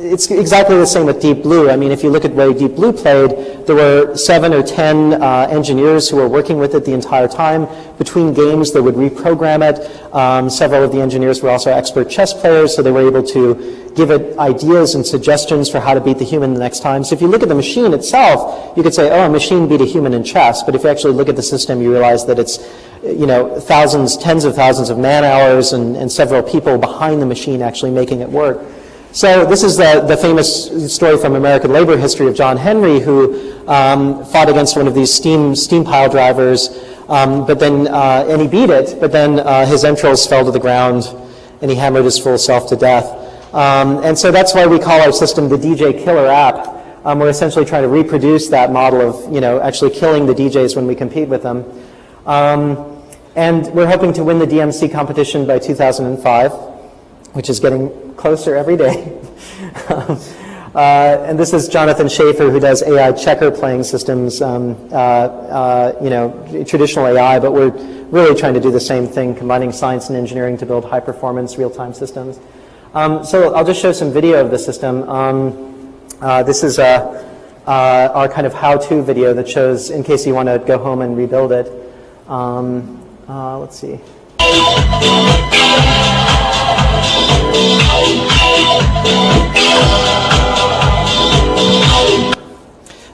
it's exactly the same with Deep Blue. I mean, if you look at the way Deep Blue played, there were 7 or 10 engineers who were working with it the entire time. Between games, they would reprogram it. Several of the engineers were also expert chess players, so they were able to give it ideas and suggestions for how to beat the human the next time. So if you look at the machine itself, you could say, oh, a machine beat a human in chess. But if you actually look at the system, you realize that it's, you know, thousands, tens of thousands of man hours and several people behind the machine actually making it work. So this is the famous story from American labor history of John Henry, who fought against one of these steam pile drivers, but then and he beat it, but then his entrails fell to the ground, and he hammered his full self to death. And so that's why we call our system the DJ Killer app. We're essentially trying to reproduce that model of, you know, actually killing the DJs when we compete with them. And we're hoping to win the DMC competition by 2005, which is getting closer every day. And this is Jonathan Schaefer, who does AI checker playing systems, you know, traditional AI, but we're really trying to do the same thing, combining science and engineering to build high-performance real-time systems. So I'll just show some video of the system. This is our kind of how-to video that shows, in case you want to go home and rebuild it. Let's see.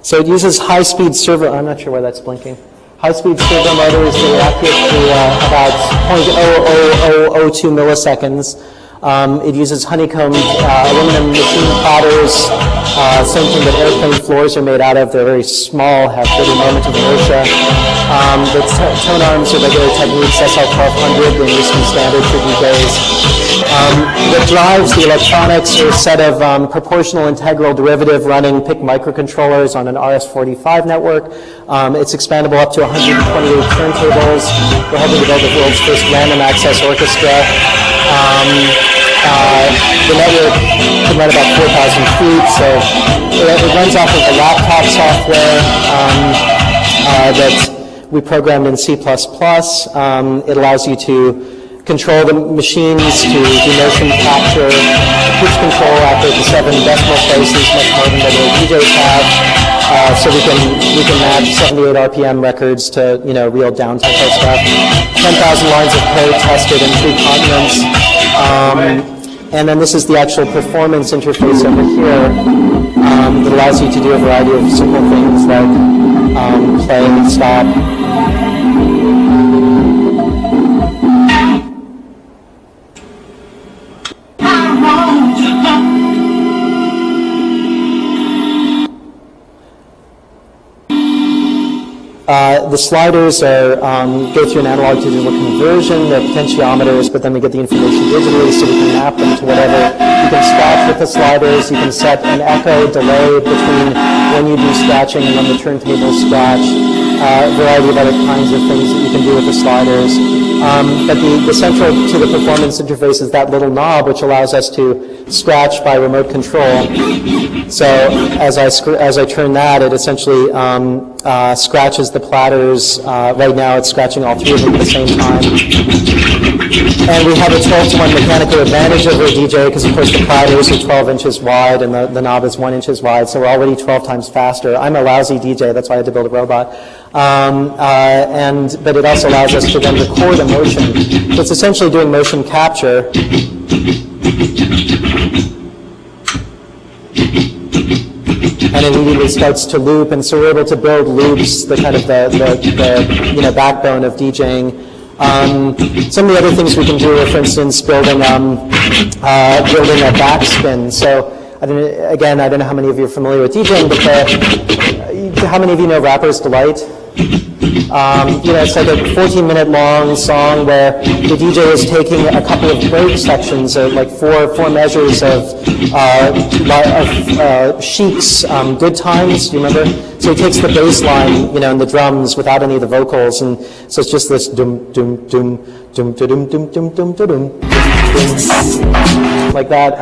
So it uses high-speed servo. I'm not sure why that's blinking. High-speed servo motors that are accurate to about 0.0002 milliseconds. It uses honeycombed aluminum machine platters, same thing that airplane floors are made out of. They're very small, have little moment of inertia. The tone arms are regular techniques, SL1200, they're used in standard for DJs. What drives the electronics are a set of proportional integral derivative running PIC microcontrollers on an RS-45 network. It's expandable up to 128 turntables. We're hoping to build the world's first random access orchestra. The network can run about 4,000 feet, so it runs off of a laptop software that we programmed in C++. It allows you to control the machines, to do motion capture, pitch control after the 7 decimal places, much more than regular DJs have. So we can match 78 RPM records to real down tempo stuff. 10,000 lines of code tested in 3 continents. And then this is the actual performance interface over here that allows you to do a variety of simple things like play and stop. The sliders are, go through an analog to digital conversion. They're potentiometers, but then we get the information digitally, so we can map them to whatever. You can scratch with the sliders. You can set an echo delay between when you do scratching and when the turntables scratch. A variety of other kinds of things that you can do with the sliders. But the central to the performance interface is that little knob, which allows us to scratch by remote control. So as I turn that, it essentially scratches the platters. Right now it's scratching all 3 of them at the same time. And we have a 12-to-1 mechanical advantage over a DJ because, of course, the platters are 12 inches wide and the knob is 1 inch wide, so we're already 12 times faster. I'm a lousy DJ, that's why I had to build a robot. But it also allows us to then record a motion. So it's essentially doing motion capture. And it immediately starts to loop, and so we're able to build loops, the kind of the backbone of DJing. Some of the other things we can do are, for instance, building a backspin. So I don't know how many of you are familiar with DJing, but how many of you know Rapper's Delight? It's like a 14-minute long song where the DJ is taking a couple of break sections, like four measures of Chic's Good Times. Do you remember? So he takes the bass line, and the drums without any of the vocals, and so it's just this dum dum dum dum dum dum dum dum dum like that,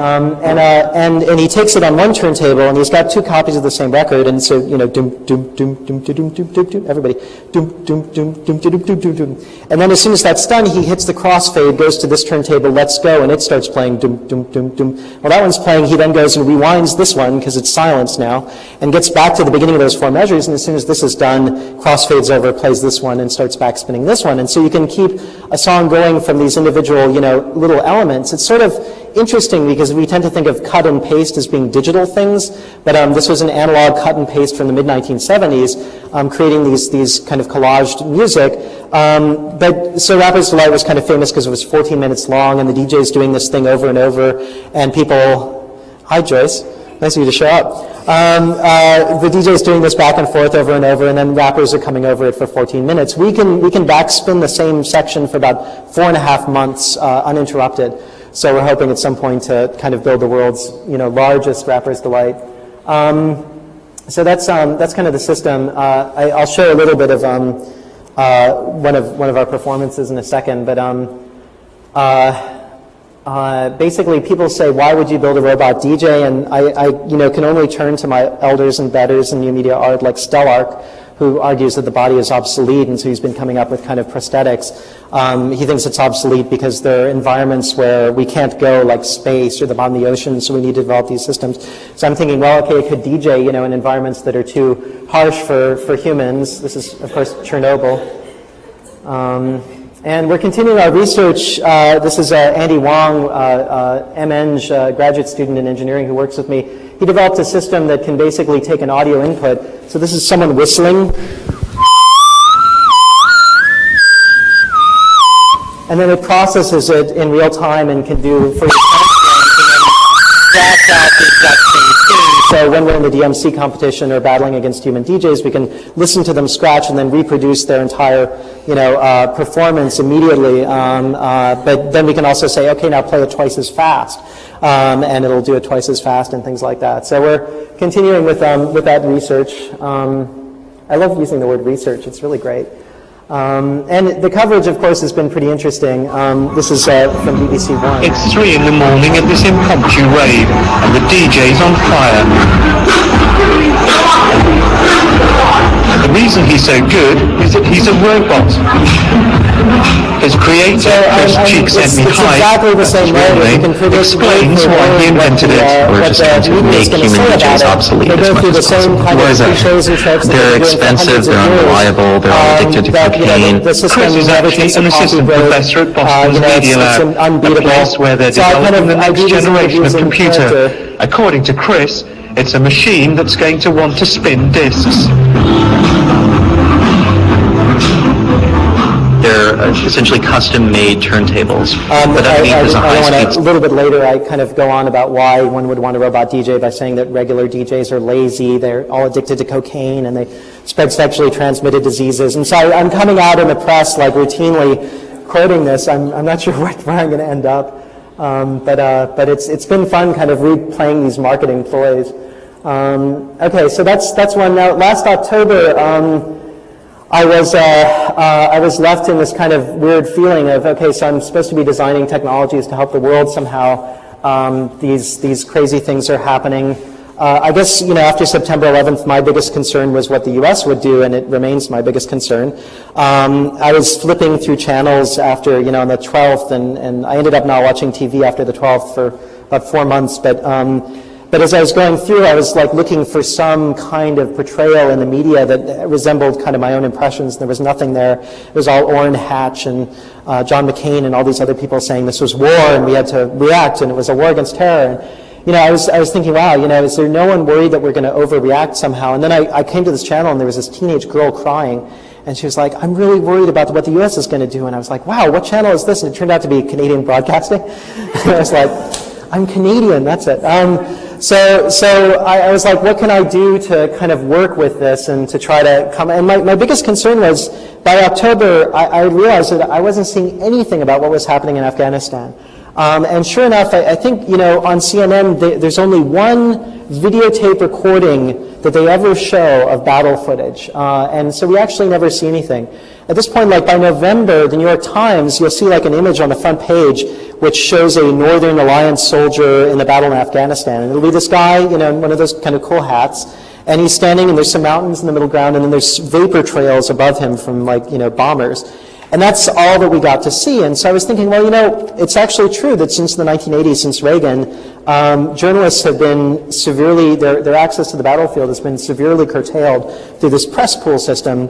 and he takes it on one turntable, and he's got 2 copies of the same record, and so dum dum dum dum dum dum dum, everybody dum dum dum dum dum dum dum dum, and then as soon as that's done, he hits the crossfade, goes to this turntable, lets go, and it starts playing dum dum dum dum. Well, that one's playing. He then goes and rewinds this one because it's silenced now, and gets back to the beginning of those 4 measures, and as soon as this is done, crossfades over, plays this one, and starts backspinning this one, and so you can keep a song going from these individual little elements. It's sort of interesting because we tend to think of cut and paste as being digital things, but this was an analog cut and paste from the mid-1970s, creating these kind of collaged music. But so Rapper's Delight was kind of famous because it was 14 minutes long, and the DJ's doing this thing over and over, and people, hi Joyce, nice of you to show up. The DJ's doing this back and forth over and over, and then rappers are coming over it for 14 minutes. We can backspin the same section for about 4.5 months uninterrupted. So we're hoping at some point to kind of build the world's largest Rapper's Delight. So that's kind of the system. I'll show a little bit of one of our performances in a second, but basically people say, why would you build a robot DJ? And I can only turn to my elders and betters in new media art like Stellark, who argues that the body is obsolete, and so he's been coming up with kind of prosthetics. He thinks it's obsolete because there are environments where we can't go, like space or the bottom of the ocean, so we need to develop these systems. So I'm thinking, well, okay, it could DJ, in environments that are too harsh for humans. This is, of course, Chernobyl. And we're continuing our research. This is Andy Wong, MEng, graduate student in engineering who works with me. He developed a system that can basically take an audio input. So this is someone whistling. and then it processes it in real time and can do for your out the exact same thing. So when we're in the DMC competition or battling against human DJs, we can listen to them scratch and then reproduce their entire, performance immediately. But then we can also say, okay, now play it twice as fast, and it'll do it twice as fast and things like that. So we're continuing with that research. I love using the word research; it's really great. And the coverage, of course, has been pretty interesting. This is from BBC One. It's 3 in the morning at this impromptu rave, and the DJ's on fire. The reason he's so good is that he's a robot. His creator, Csikszentmihalyi, explains why he invented it. We're just trying to make human DJs obsolete as much as possible. Why is that? They're expensive, they're unreliable, they're all addicted to cocaine. Chris is actually an assistant professor at Boston's Media Lab, a place where they're developing the next generation of computer. According to Chris, it's a machine that's going to want to spin discs. They're essentially custom-made turntables. A little bit later, I kind of go on about why one would want a robot DJ by saying that regular DJs are lazy, they're all addicted to cocaine, and they spread sexually transmitted diseases. And so I'm coming out in the press, like, routinely quoting this. I'm not sure where I'm going to end up. But it's been fun kind of replaying these marketing ploys. Okay, so that's one. Now, last October, I was left in this kind of weird feeling of, okay, so I'm supposed to be designing technologies to help the world somehow. These crazy things are happening. I guess, after September 11th, my biggest concern was what the U.S. would do, and it remains my biggest concern. I was flipping through channels after, on the 12th, and I ended up not watching TV after the 12th for about 4 months. But as I was going through, I was looking for some kind of portrayal in the media that resembled kind of my own impressions. There was nothing there. It was all Orrin Hatch and John McCain and all these other people saying this was war and we had to react and it was a war against terror. And, I was thinking, wow, is there no one worried that we're going to overreact somehow? And then I came to this channel and there was this teenage girl crying. And she was like, I'm really worried about what the U.S. is going to do. And I was like, wow, what channel is this? And it turned out to be Canadian Broadcasting. And I was like, I'm Canadian, that's it. So I was like, what can I do to kind of work with this and to try to come? And my biggest concern was, by October, I realized that I wasn't seeing anything about what was happening in Afghanistan. And sure enough, I think, on CNN, there's only one videotape recording that they ever show of battle footage. And so we actually never see anything. At this point, by November, the New York Times, you'll see an image on the front page which shows a Northern Alliance soldier in the battle in Afghanistan. And it'll be this guy, in one of those kind of cool hats. And he's standing, and there's some mountains in the middle ground, and then there's vapor trails above him from, bombers. And that's all that we got to see. And so I was thinking, well, it's actually true that since the 1980s, since Reagan, journalists have been severely, their access to the battlefield has been severely curtailed through this press pool system.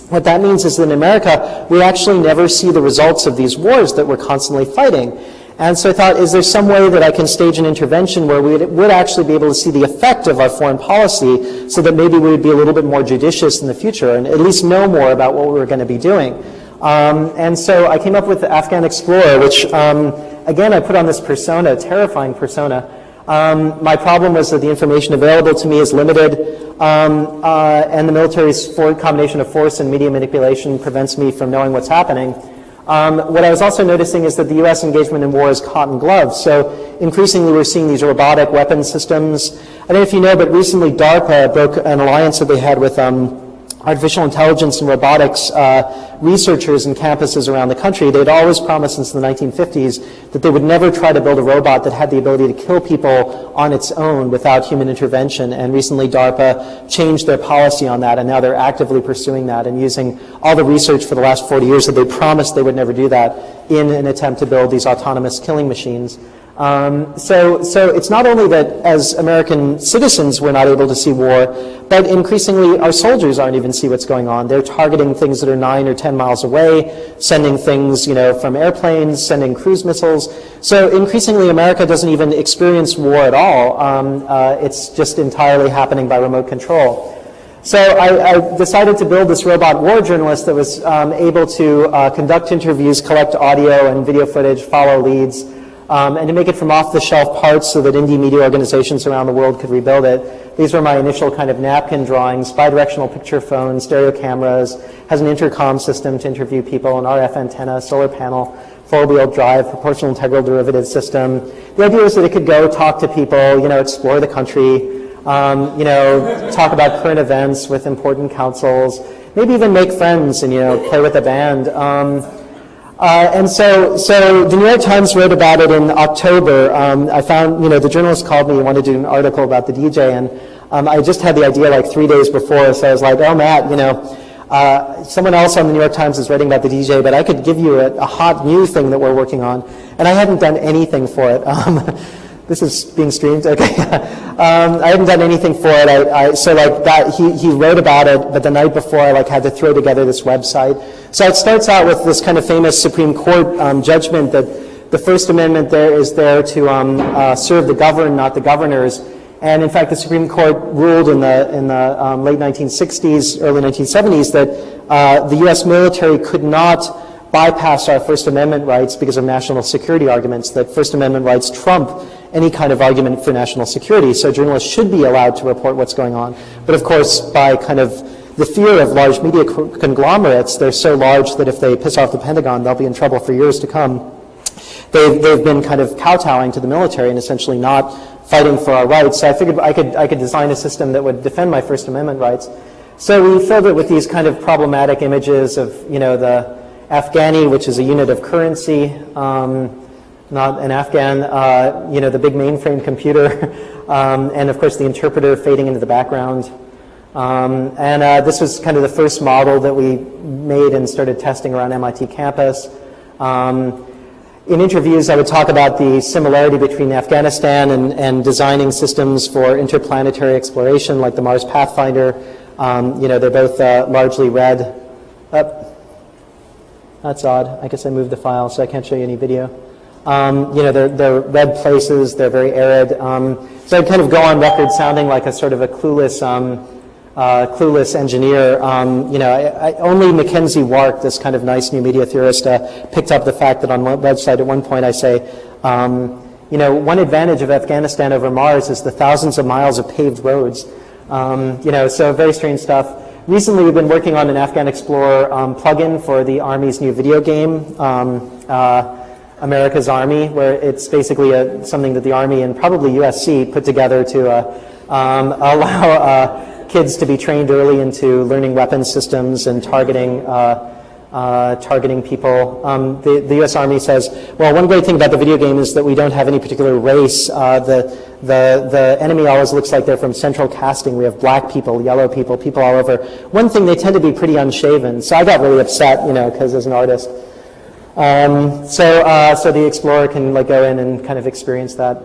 What that means is that in America, we actually never see the results of these wars that we're constantly fighting. And so I thought, is there some way that I can stage an intervention where we would actually be able to see the effect of our foreign policy so that maybe we would be a little bit more judicious in the future and at least know more about what we were going to be doing. And so I came up with the Afghan Explorer, which, again, I put on this persona, terrifying persona. My problem was that the information available to me is limited, and the military's combination of force and media manipulation prevents me from knowing what's happening. What I was also noticing is that the U.S. engagement in war is cotton gloves. So increasingly we're seeing these robotic weapon systems. I don't know if you know, but recently DARPA broke an alliance that they had with artificial intelligence and robotics researchers in campuses around the country. They'd always promised since the 1950s that they would never try to build a robot that had the ability to kill people on its own without human intervention. And recently DARPA changed their policy on that, and now they're actively pursuing that and using all the research for the last 40 years that they promised they would never do that in an attempt to build these autonomous killing machines. So it's not only that as American citizens we're not able to see war, but increasingly our soldiers aren't even see what's going on. They're targeting things that are 9 or 10 miles away, sending things, from airplanes, sending cruise missiles. So increasingly America doesn't even experience war at all. It's just entirely happening by remote control. So I decided to build this robot war journalist that was able to conduct interviews, collect audio and video footage, follow leads, and to make it from off-the-shelf parts so that indie media organizations around the world could rebuild it. These were my initial kind of napkin drawings, bidirectional picture phone, stereo cameras, has an intercom system to interview people, an RF antenna, solar panel, four-wheel drive, proportional integral derivative system. The idea was that it could go talk to people, you know, explore the country, you know, talk about current events with important councils, maybe even make friends and, you know, play with a band. And so the New York Times wrote about it in October. I found, you know, the journalist called me and wanted to do an article about the DJ, and I just had the idea like 3 days before, so I was like, oh, Matt, you know, someone else on the New York Times is writing about the DJ, but I could give you a hot new thing that we're working on, and I hadn't done anything for it. This is being streamed, okay. I hadn't done anything for it. So like that, he wrote about it, but the night before I like had to throw together this website. So it starts out with this kind of famous Supreme Court judgment that the First Amendment there is there to serve the governed, not the governors. And in fact, the Supreme Court ruled in the late 1960s, early 1970s that the U.S. military could not bypass our First Amendment rights because of national security arguments, that First Amendment rights trump any kind of argument for national security. So journalists should be allowed to report what's going on. But of course, by kind of the fear of large media conglomerates, they're so large that if they piss off the Pentagon, they'll be in trouble for years to come. They've been kind of kowtowing to the military and essentially not fighting for our rights. So I figured I could design a system that would defend my First Amendment rights. So we filled it with these kind of problematic images of, you know, the Afghani, which is a unit of currency, not an Afghan, you know, the big mainframe computer, and of course the interpreter fading into the background. This was kind of the first model that we made and started testing around MIT campus. In interviews, I would talk about the similarity between Afghanistan and designing systems for interplanetary exploration, like the Mars Pathfinder. You know, they're both largely red. That's odd. I guess I moved the file, so I can't show you any video. You know, they're red places. They're very arid. So I'd kind of go on record sounding like a sort of a clueless engineer. You know, only Mackenzie Wark, this kind of nice new media theorist, picked up the fact that on my website at one point I say, you know, one advantage of Afghanistan over Mars is the thousands of miles of paved roads. You know, so very strange stuff. Recently, we've been working on an Afghan Explorer plugin for the Army's new video game, America's Army, where it's basically something that the Army and probably USC put together to allow kids to be trained early into learning weapons systems and targeting people. The U.S. Army says, well, one great thing about the video game is that we don't have any particular race. The enemy always looks like they're from central casting. We have black people, yellow people, people all over. One thing, they tend to be pretty unshaven. So I got really upset, you know, because as an artist. So the Explorer can like go in and kind of experience that.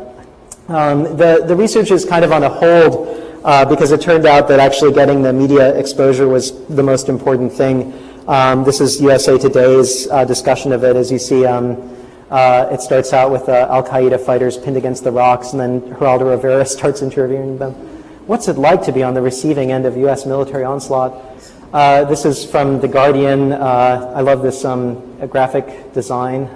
The research is kind of on a hold because it turned out that actually getting the media exposure was the most important thing. This is USA Today's discussion of it. As you see, it starts out with Al-Qaeda fighters pinned against the rocks, and then Geraldo Rivera starts interviewing them. What's it like to be on the receiving end of U.S. military onslaught? This is from The Guardian. I love this graphic design.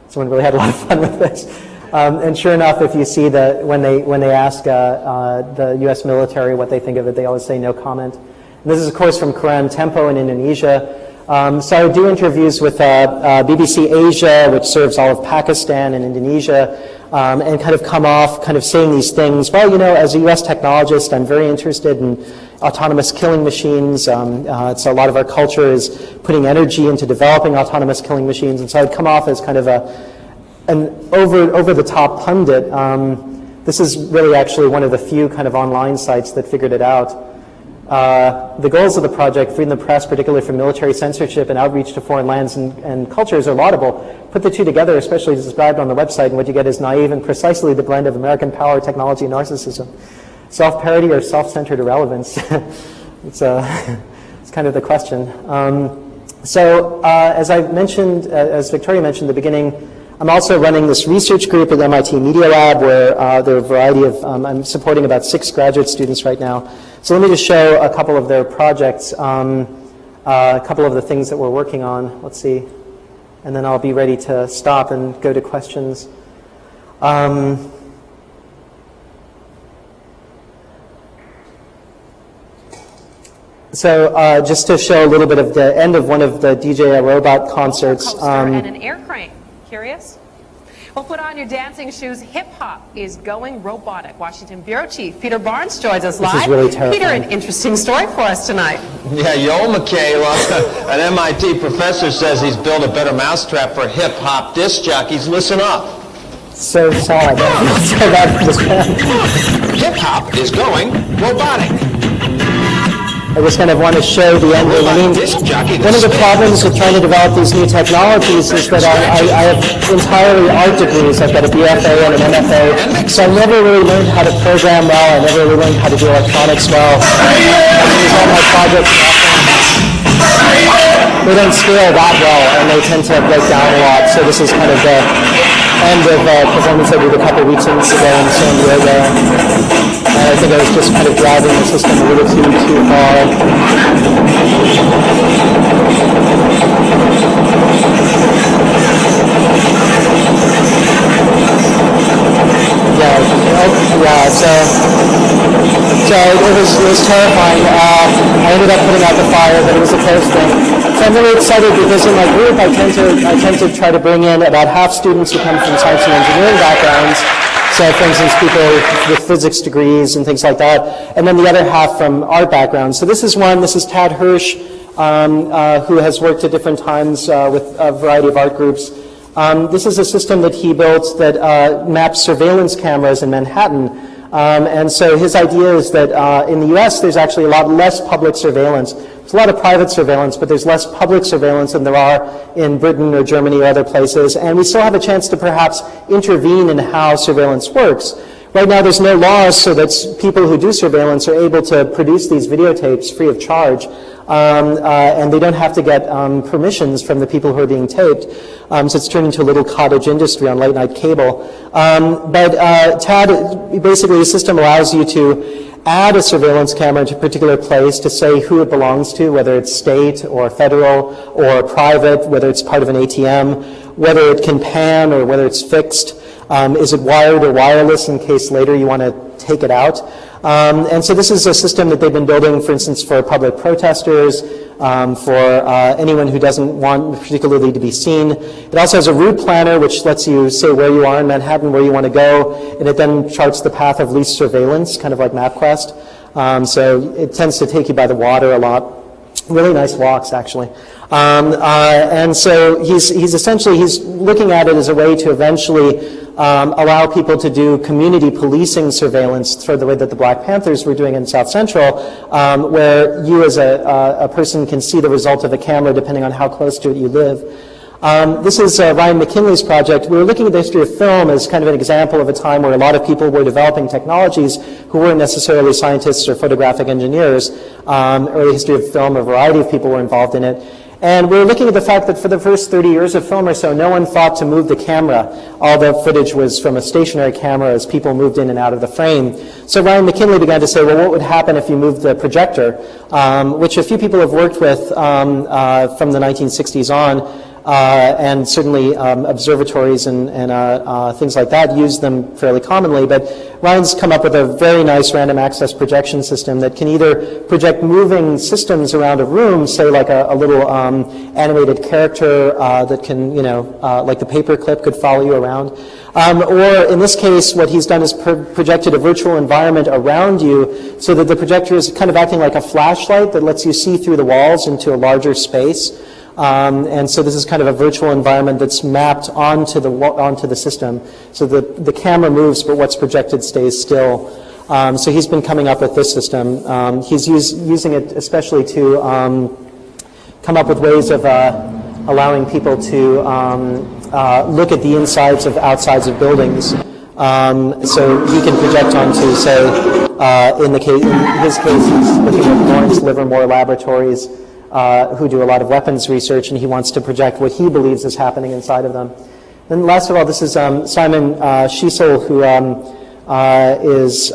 Someone really had a lot of fun with this. And sure enough, if you see that when they ask the U.S. military what they think of it, they always say no comment. And this is, of course, from Quran Tempo in Indonesia. So I do interviews with BBC Asia, which serves all of Pakistan and Indonesia, and kind of come off kind of saying these things. Well, you know, as a U.S. technologist, I'm very interested in autonomous killing machines. So a lot of our culture is putting energy into developing autonomous killing machines. And so I'd come off as kind of an over-the-top pundit. This is really actually one of the few kind of online sites that figured it out. The goals of the project, freeing the press, particularly from military censorship and outreach to foreign lands and cultures, are laudable. Put the two together, especially described on the website, and what you get is naive and precisely the blend of American power, technology, and narcissism. Self-parody or self-centered irrelevance? It's kind of the question. So as I mentioned, as Victoria mentioned at the beginning, I'm also running this research group at MIT Media Lab where there are a variety of, I'm supporting about 6 graduate students right now. So let me just show a couple of their projects, a couple of the things that we're working on. Let's see. And then I'll be ready to stop and go to questions. So just to show a little bit of the end of one of the DJ Robot concerts. And an air crane. Curious? Well, put on your dancing shoes. Hip hop is going robotic. Washington Bureau Chief Peter Barnes joins us live. This is really terrifying. Peter, an interesting story for us tonight. Yeah, yo, Michaela, an MIT professor says he's built a better mousetrap for hip hop disc jockeys. Listen up. So sad. So bad for this man. Hip hop is going robotic. I just kind of want to show the end. I mean, one of the problems with trying to develop these new technologies is that I have entirely art degrees. I've got a BFA and an MFA, so I never really learned how to program well. I never really learned how to do electronics well. All my projects they don't scale that well, and they tend to break down a lot. So this is kind of the end of a performance I did a couple weeks ago in San Diego. I think I was just kind of driving the system a little too far. Yeah, so it was terrifying. I ended up putting out the fire, but it was a close thing. So I'm really excited because in my group I tend to try to bring in about half students who come from science and engineering backgrounds. So, for instance, people with physics degrees and things like that, and then the other half from art backgrounds. So this is Tad Hirsch, who has worked at different times with a variety of art groups. This is a system that he built that maps surveillance cameras in Manhattan. And so his idea is that in the US, there's actually a lot less public surveillance. There's a lot of private surveillance, but there's less public surveillance than there are in Britain or Germany or other places. And we still have a chance to perhaps intervene in how surveillance works. Right now, there's no laws so that people who do surveillance are able to produce these videotapes free of charge. And they don't have to get permissions from the people who are being taped. So it's turned into a little cottage industry on late night cable. But TAD, basically the system allows you to add a surveillance camera to a particular place to say who it belongs to, whether it's state or federal or private, whether it's part of an ATM, whether it can pan or whether it's fixed. Is it wired or wireless in case later you want to take it out? And so this is a system that they've been building, for instance, for public protesters, for anyone who doesn't want particularly to be seen. It also has a route planner, which lets you say where you are in Manhattan, where you want to go, and it then charts the path of least surveillance, kind of like MapQuest. So it tends to take you by the water a lot. Really nice walks, actually. And so he's looking at it as a way to eventually allow people to do community policing surveillance through the way that the Black Panthers were doing in South Central, where you as a person can see the result of a camera depending on how close to it you live. This is Ryan McKinley's project. We were looking at the history of film as kind of an example of a time where a lot of people were developing technologies who weren't necessarily scientists or photographic engineers. Early history of film, a variety of people were involved in it. And we were looking at the fact that for the first 30 years of film or so, no one thought to move the camera. All the footage was from a stationary camera as people moved in and out of the frame. So Ryan McKinley began to say, well, what would happen if you moved the projector, which a few people have worked with from the 1960s on. And certainly observatories and things like that use them fairly commonly. But Ryan's come up with a very nice random access projection system that can either project moving systems around a room, say like a little animated character that can, like the paperclip could follow you around. Or in this case, what he's done is projected a virtual environment around you so that the projector is kind of acting like a flashlight that lets you see through the walls into a larger space. And so this is kind of a virtual environment that's mapped onto the system. So the camera moves, but what's projected stays still. So he's been coming up with this system. He's using it especially to come up with ways of allowing people to look at the insides of outsides of buildings. So he can project onto, say, in his case, he's looking at Lawrence Livermore Laboratories, who do a lot of weapons research, and he wants to project what he believes is happening inside of them. And last of all, this is Simon Schiessel, who is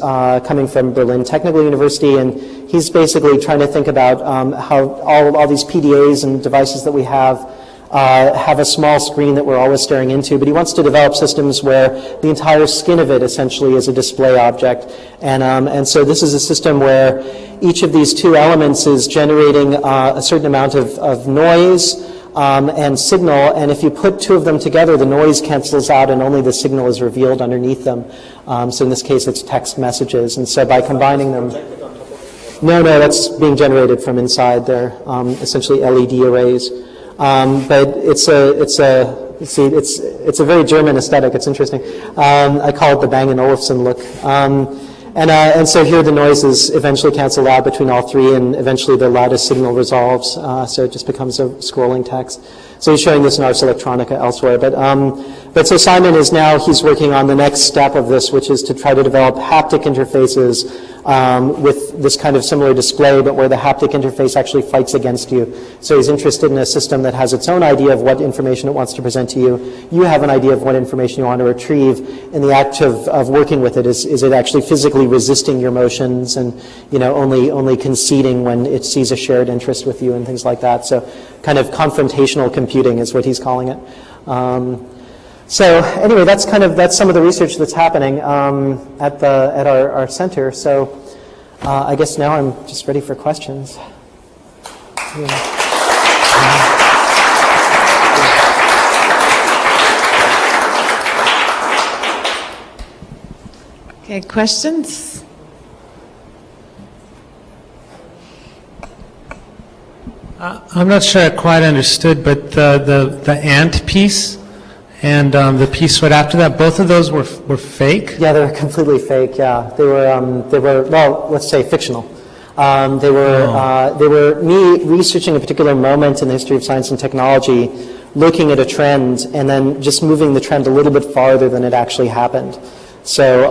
coming from Berlin Technical University, and he's basically trying to think about how all these PDAs and devices that we have a small screen that we're always staring into, but he wants to develop systems where the entire skin of it essentially is a display object. And so this is a system where each of these two elements is generating a certain amount of noise and signal, and if you put two of them together, the noise cancels out and only the signal is revealed underneath them. So in this case, it's text messages. And so by combining them... No, that's being generated from inside there, essentially LED arrays. But it's a very German aesthetic. It's interesting. I call it the Bang & Olufsen look. And so here the noise is eventually canceled out between all three, and eventually the loudest signal resolves, so it just becomes a scrolling text. So he's showing this in Ars Electronica elsewhere. But so Simon is now, he's working on the next step of this, which is to try to develop haptic interfaces with this kind of similar display, but where the haptic interface actually fights against you. So he's interested in a system that has its own idea of what information it wants to present to you. You have an idea of what information you want to retrieve. In the act of working with it, is it actually physically resisting your motions and only conceding when it sees a shared interest with you and things like that. So kind of confrontational computing is what he's calling it. So anyway, that's some of the research that's happening at our center. So I guess now I'm just ready for questions. Okay, questions? I'm not sure I quite understood, but the ant piece and the piece right after that, both of those were fake? Yeah, they were completely fake. Yeah, they were well, let's say fictional. They were me researching a particular moment in the history of science and technology, looking at a trend, and then just moving the trend a little bit farther than it actually happened. So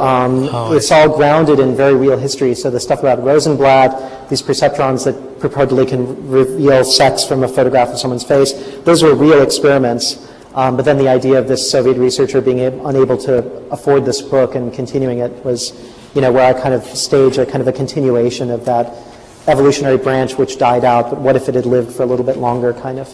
it's all grounded in very real history. So the stuff about Rosenblatt, these perceptrons that purportedly can reveal sex from a photograph of someone's face, those were real experiments. But then the idea of this Soviet researcher being unable to afford this book and continuing it was, where I kind of staged a kind of a continuation of that evolutionary branch which died out, but what if it had lived for a little bit longer, kind of.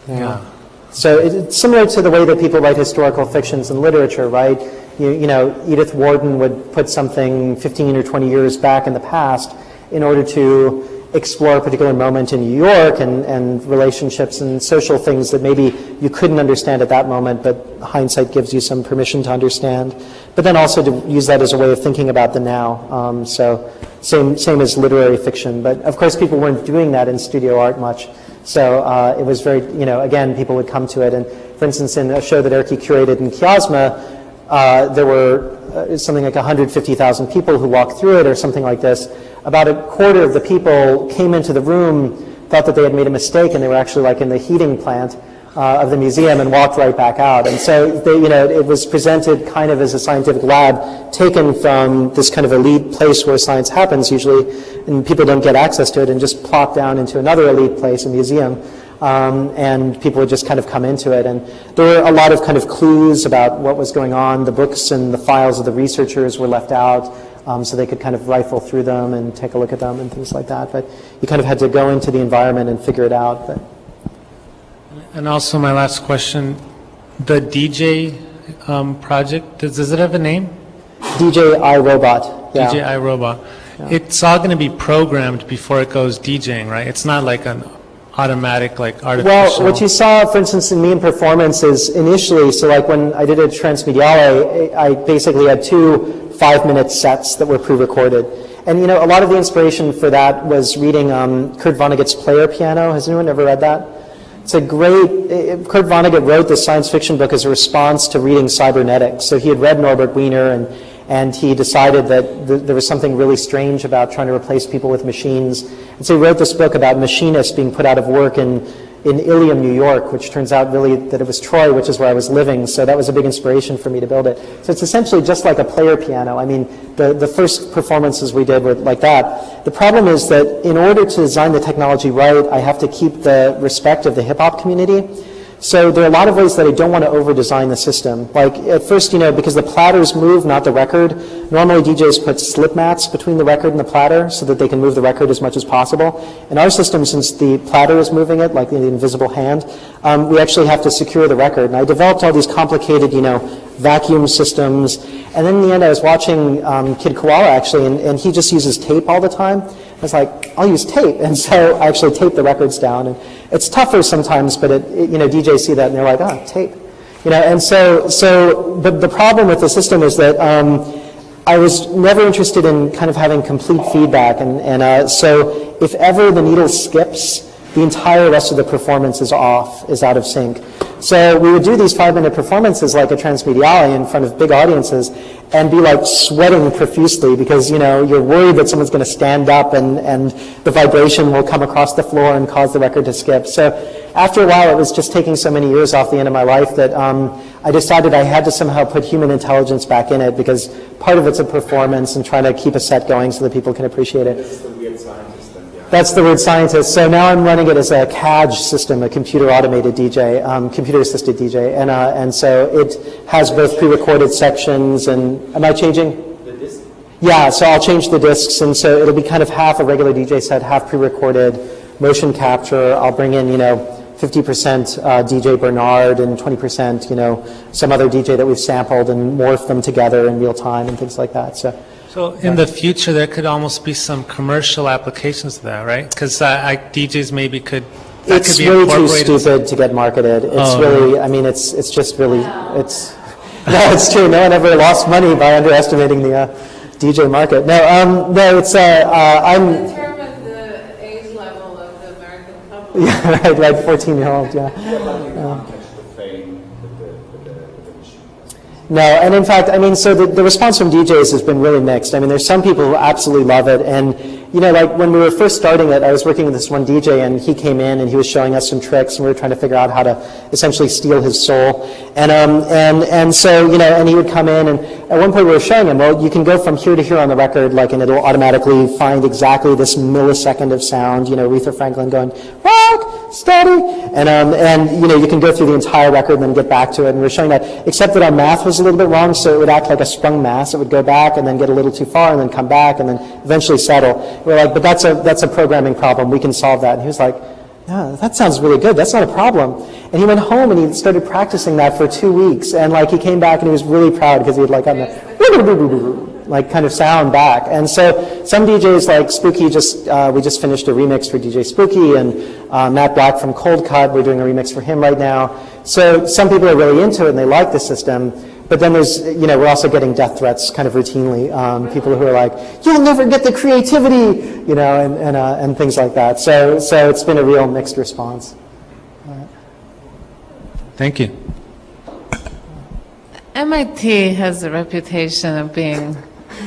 Yeah. So it's similar to the way that people write historical fictions in literature, right? Edith Wharton would put something 15 or 20 years back in the past in order to explore a particular moment in New York and relationships and social things that maybe you couldn't understand at that moment, but hindsight gives you some permission to understand. But then also to use that as a way of thinking about the now. So same as literary fiction. But of course people weren't doing that in studio art much. So it was very, again, people would come to it. And for instance, in a show that Erkki curated in Kiasma, there were something like 150,000 people who walked through it or something like this. About a quarter of the people came into the room, thought that they had made a mistake, and they were actually like in the heating plant of the museum and walked right back out. And so it was presented kind of as a scientific lab taken from this kind of elite place where science happens usually, and people don't get access to it, and just plopped down into another elite place, a museum. And people would just kind of come into it. And there were a lot of kind of clues about what was going on. The books and the files of the researchers were left out, so they could kind of rifle through them and take a look at them and things like that. But you kind of had to go into the environment and figure it out. But. And also my last question, the DJ project, does it have a name? DJ iRobot. Yeah. DJ iRobot. Yeah. It's all going to be programmed before it goes DJing, right? It's not like an automatic, like artificial. Well, what you saw, for instance, in me in performance is initially, so like when I did a Transmediale, I basically had 2 5-minute sets that were pre-recorded. And a lot of the inspiration for that was reading Kurt Vonnegut's Player Piano. Has anyone ever read that? It's a great, Kurt Vonnegut wrote this science fiction book as a response to reading cybernetics. So he had read Norbert Wiener and he decided that there was something really strange about trying to replace people with machines. And so he wrote this book about machinists being put out of work in Ilium, New York, which turns out really that it was Troy, which is where I was living. So that was a big inspiration for me to build it. So it's essentially just like a player piano. I mean, the first performances we did were like that. The problem is that in order to design the technology right, I have to keep the respect of the hip-hop community. So there are a lot of ways that I don't want to over-design the system. Like at first, because the platters move, not the record, normally DJs put slip mats between the record and the platter so that they can move the record as much as possible. In our system, since the platter is moving it, like the invisible hand, we actually have to secure the record. And I developed all these complicated, vacuum systems. And then in the end, I was watching Kid Koala, actually, and he just uses tape all the time. I was like, I'll use tape. And so I actually tape the records down. And it's tougher sometimes, but DJs see that and they're like, oh, tape. And but the problem with the system is that I was never interested in kind of having complete feedback. And so if ever the needle skips, the entire rest of the performance is off, is out of sync. So we would do these 5-minute performances like a Transmediale in front of big audiences and be like sweating profusely because, you're worried that someone's going to stand up and the vibration will come across the floor and cause the record to skip. So after a while, it was just taking so many years off the end of my life that I decided I had to somehow put human intelligence back in it because part of it's a performance and trying to keep a set going so that people can appreciate it. That's the weird scientist. So now I'm running it as a CAD system, a computer-automated DJ, computer-assisted DJ, and so it has both pre-recorded sections. And am I changing? The disc? Yeah, so I'll change the discs, and so it'll be kind of half a regular DJ set, half pre-recorded, motion capture. I'll bring in 50% DJ Bernard and 20% some other DJ that we've sampled and morph them together in real time and things like that. So in the future, there could almost be some commercial applications to that, right? Because DJs maybe could. It's really too stupid to get marketed. It's really, I mean, it's just really, no, it's true. No one ever lost money by underestimating the DJ market. No, it's I'm. Determine the age level of the American public. Yeah, right, 14-year-old. Yeah. No, and in fact, I mean, so the response from DJs has been really mixed. I mean, there's some people who absolutely love it, and like when we were first starting it, I was working with this one DJ, and he came in and he was showing us some tricks, and we were trying to figure out how to essentially steal his soul, and so and he would come in, and at one point we were showing him, well, you can go from here to here on the record, and it'll automatically find exactly this millisecond of sound, Aretha Franklin going rock steady, and you can go through the entire record and then get back to it, and we're showing that, except that our math was a little bit wrong, so it would act like a sprung mass. It would go back and then get a little too far and then come back and then eventually settle. We're like, but that's a programming problem. We can solve that. And he was like, yeah, that sounds really good. That's not a problem. And he went home and he started practicing that for 2 weeks. And he came back and he was really proud because he had gotten the kind of sound back. And so some DJs like Spooky we just finished a remix for DJ Spooky, and Matt Black from Cold Cut, we're doing a remix for him right now. So some people are really into it and they like the system. But then there's, we're also getting death threats kind of routinely. People who are like, you'll never get the creativity, and things like that. So it's been a real mixed response. Thank you. MIT has a reputation of being,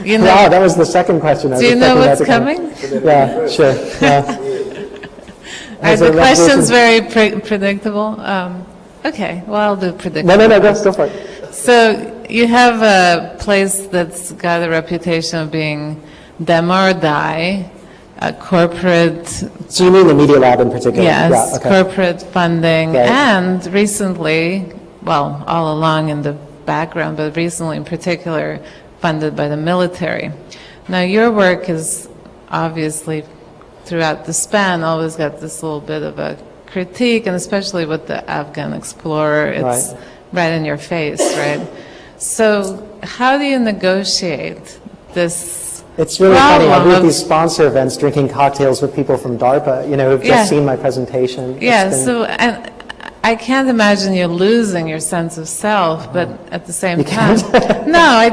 Wow, that was the second question. Do you know what's coming? Yeah, sure. Yeah. Are the questions very predictable? Okay, well, I'll do predictable. No, go for it. So you have a place that's got a reputation of being demo or die, a corporate... So you mean the Media Lab in particular? Yes, yeah, okay. Corporate funding, right. And recently, well, all along in the background, but recently in particular, funded by the military. Now your work is obviously, throughout the span, always got this little bit of a critique, and especially with the Afghan Explorer, it's... Right in your face, right? So how do you negotiate this It's really funny. I'll be at these sponsor events drinking cocktails with people from DARPA, who've just seen my presentation. Yeah, and I can't imagine you losing your sense of self, but at the same time... No,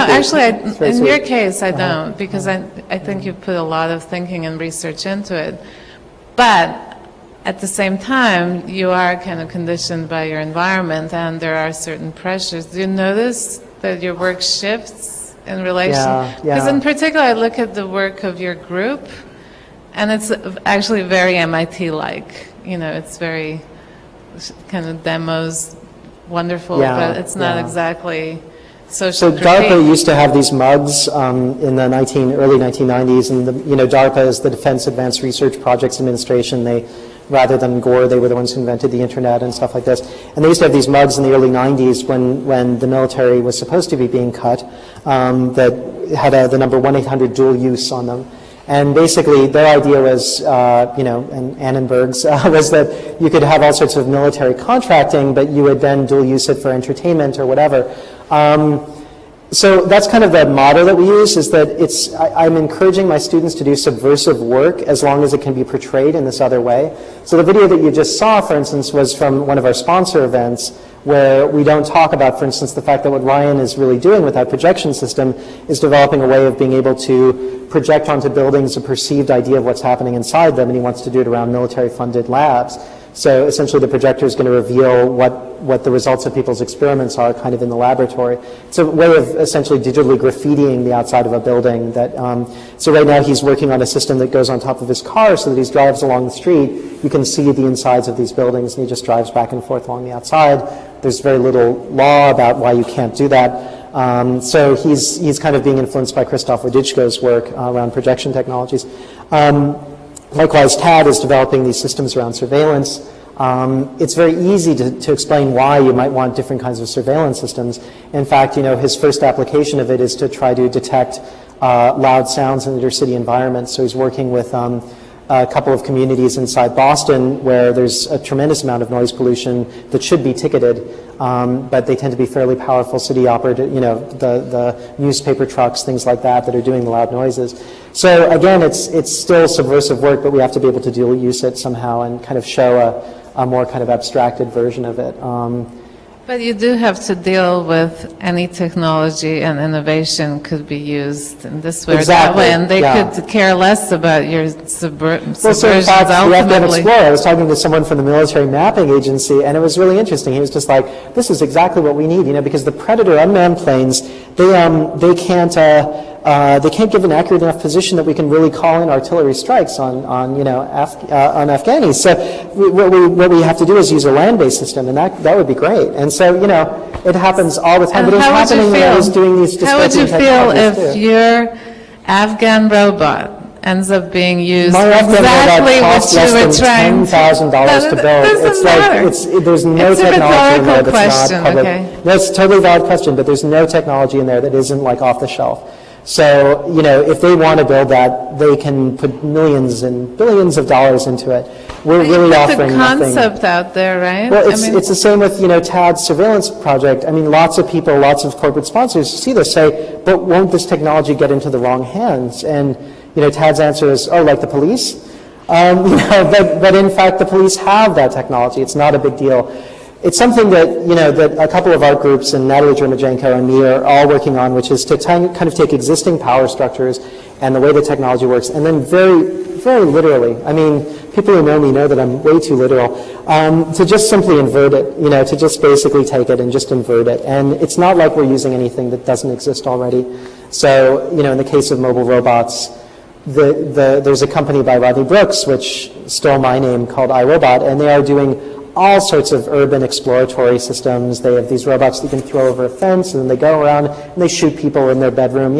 actually, in your case, I don't, because I think you put a lot of thinking and research into it. But at the same time, you are kind of conditioned by your environment, and there are certain pressures. Do you notice that your work shifts in relation? Because in particular, I look at the work of your group, and it's actually very MIT-like. It's very kind of demos, wonderful, but it's not exactly social critique. DARPA used to have these mugs in the early 1990s, and DARPA is the Defense Advanced Research Projects Administration. They rather than Gore. They were the ones who invented the internet and stuff like this. And they used to have these mugs in the early 90s when the military was supposed to be being cut that had the number 1-800 dual use on them. And basically, their idea was, and Annenberg's, was that you could have all sorts of military contracting, but you would then dual use it for entertainment or whatever. So that's kind of the motto that we use, is that I'm encouraging my students to do subversive work as long as it can be portrayed in this other way. So the video that you just saw, for instance, was from one of our sponsor events, where we don't talk about, for instance, the fact that what Ryan is really doing with that projection system is developing a way of being able to project onto buildings a perceived idea of what's happening inside them, and he wants to do it around military-funded labs. So essentially the projector is going to reveal what the results of people's experiments are kind of in the laboratory. It's a way of essentially digitally graffitiing the outside of a building. So right now he's working on a system that goes on top of his car so that as he drives along the street, you can see the insides of these buildings, and he just drives back and forth along the outside. There's very little law about why you can't do that. So he's kind of being influenced by Krzysztof Wodiczko's work around projection technologies. Likewise, TAD is developing these systems around surveillance. It's very easy to explain why you might want different kinds of surveillance systems. In fact, his first application of it is to try to detect loud sounds in inner-city environments. So he's working with a couple of communities inside Boston where there's a tremendous amount of noise pollution that should be ticketed, but they tend to be fairly powerful city operated, the newspaper trucks, things like that are doing the loud noises. So again, it's still subversive work, but we have to be able to dual use it somehow and kind of show a more kind of abstracted version of it. But you do have to deal with any technology and innovation could be used in this way or that way, and they could care less about your subversions Well, so in fact, the Afghan ultimately. Explorer, I was talking to someone from the military mapping agency, and it was really interesting. He was just like, this is exactly what we need, because the Predator unmanned planes, they can't give an accurate enough position that we can really call in artillery strikes on Afghanis. So what we have to do is use a land-based system, and that would be great. And so, it happens all the time. And but it's happening when I was doing these how would you dystopian feel technologies, if too. your Afghan robot ends up being used My Afghan exactly robot what costs you were less than trying $10,000 to build. Doesn't matter. There's no It's a technology in there rhetorical that's not question, public. okay. That's a totally valid question, but there's no technology in there that isn't like off the shelf. So, if they want to build that, they can put millions and billions of dollars into it. We're really offering nothing. the concept out there, right? Well, it's the same with, TAD's surveillance project. I mean, lots of people, lots of corporate sponsors see this, say, but won't this technology get into the wrong hands? And, TAD's answer is, oh, like the police? But in fact, the police have that technology. It's not a big deal. It's something that, that a couple of art groups, and Natalie Jermajenko and me are all working on, which is to kind of take existing power structures and the way the technology works, and then very, very literally, I mean, people who know me know that I'm way too literal, to just simply invert it, to just basically take it and just invert it. And it's not like we're using anything that doesn't exist already. So, in the case of mobile robots, there's a company by Rodney Brooks, which stole my name, called iRobot, and they are doing all sorts of urban exploratory systems. They have these robots that you can throw over a fence, and then they go around and they shoot people in their bedroom.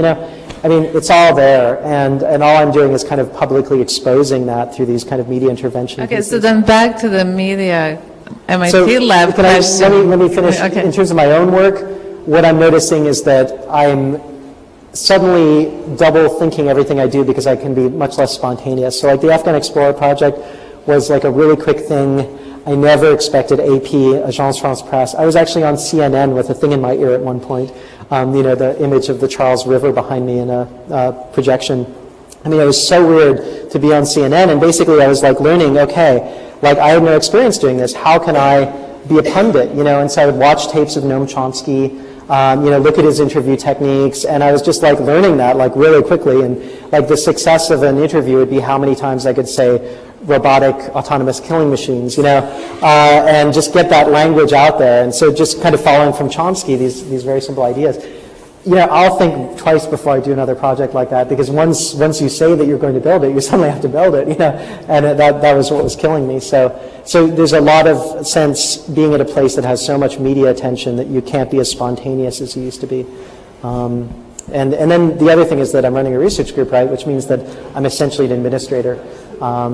I mean, it's all there, and all I'm doing is kind of publicly exposing that through these kind of media intervention Okay, pieces. so then back to the media MIT lab can question. let me finish. Okay. In terms of my own work, what I'm noticing is that I'm suddenly double thinking everything I do because I can be much less spontaneous. So like the Afghan Explorer project was like a really quick thing. I never expected AP, Agence France Presse. I was actually on CNN with a thing in my ear at one point. The image of the Charles River behind me in a projection. I mean, it was so weird to be on CNN, and basically I was like learning, okay, like I had no experience doing this. How can I be a pundit? And so I would watch tapes of Noam Chomsky, look at his interview techniques, and I was just like learning that like really quickly. And like the success of an interview would be how many times I could say robotic autonomous killing machines, and just get that language out there. And so just kind of following from Chomsky, these very simple ideas. I'll think twice before I do another project like that, because once you say that you're going to build it, you suddenly have to build it, and that was what was killing me. So there's a lot of sense being at a place that has so much media attention that you can't be as spontaneous as you used to be. And then the other thing is that I'm running a research group, right, which means that I'm essentially an administrator.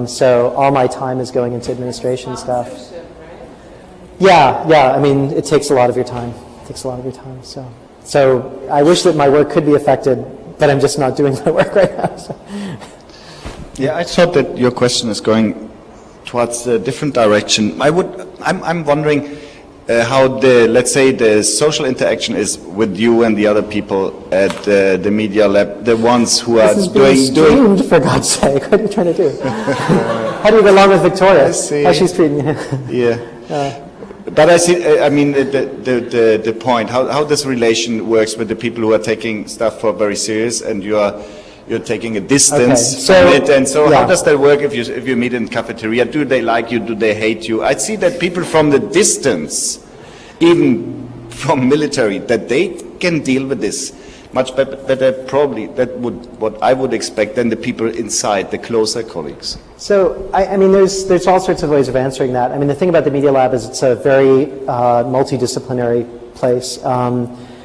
So all my time is going into administration stuff. Yeah, I mean, it takes a lot of your time. So I wish that my work could be affected, but I'm just not doing my work right now. So. Yeah, I thought that your question is going towards a different direction. I'm wondering how let's say the social interaction is with you and the other people at the Media Lab, the ones who are doing for God's sake. What are you trying to do? How do you get along with Victoria? How she's treating you? Yeah. But I see, I mean, the point, how this relation works with the people who are taking stuff for very serious and you're taking a distance from it, and so how does that work if you meet in cafeteria? Do they like you? Do they hate you? I see that people from the distance, even from military, that they can deal with this much better probably what I would expect than the people inside, the closer colleagues. So, I mean, there's all sorts of ways of answering that. I mean, the thing about the Media Lab is it's a very multidisciplinary place.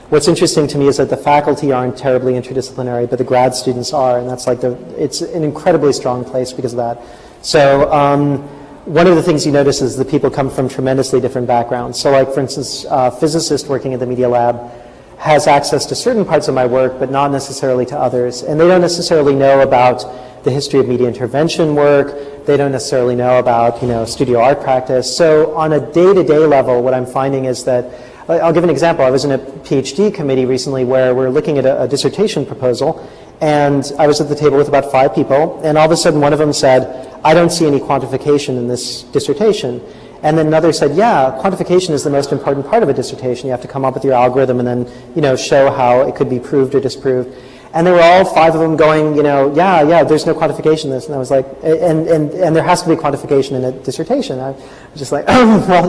What's interesting to me is that the faculty aren't terribly interdisciplinary, but the grad students are, and that's like it's an incredibly strong place because of that. So, one of the things you notice is that people come from tremendously different backgrounds. So, like, for instance, a physicist working at the Media Lab has access to certain parts of my work, but not necessarily to others. And they don't necessarily know about the history of media intervention work. They don't necessarily know about, studio art practice. So on a day-to-day level, what I'm finding is that, I'll give an example. I was in a PhD committee recently where we're looking at a dissertation proposal, and I was at the table with about 5 people, and all of a sudden one of them said, I don't see any quantification in this dissertation. And then another said, yeah, quantification is the most important part of a dissertation. You have to come up with your algorithm and then, show how it could be proved or disproved. And they were all 5 of them going, yeah, there's no quantification in this. And I was like, and there has to be quantification in a dissertation. I was just like, well,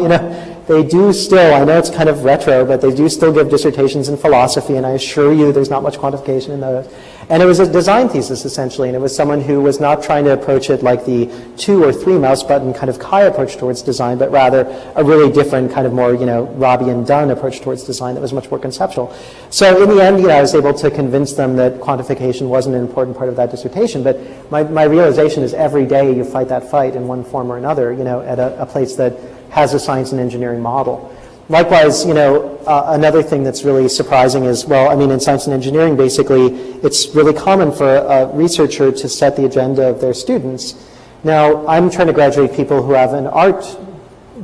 they do still, I know it's kind of retro, but they do still give dissertations in philosophy, and I assure you there's not much quantification in those. And it was a design thesis, essentially, and it was someone who was not trying to approach it like the 2 or 3 mouse button kind of Kai approach towards design, but rather a really different kind of more, Robbie and Dunn approach towards design that was much more conceptual. So in the end, I was able to convince them that quantification wasn't an important part of that dissertation, but my realization is every day you fight that fight in one form or another, at a place that has a science and engineering model. Likewise, another thing that's really surprising is, in science and engineering, basically, it's really common for a researcher to set the agenda of their students. Now, I'm trying to graduate people who have an art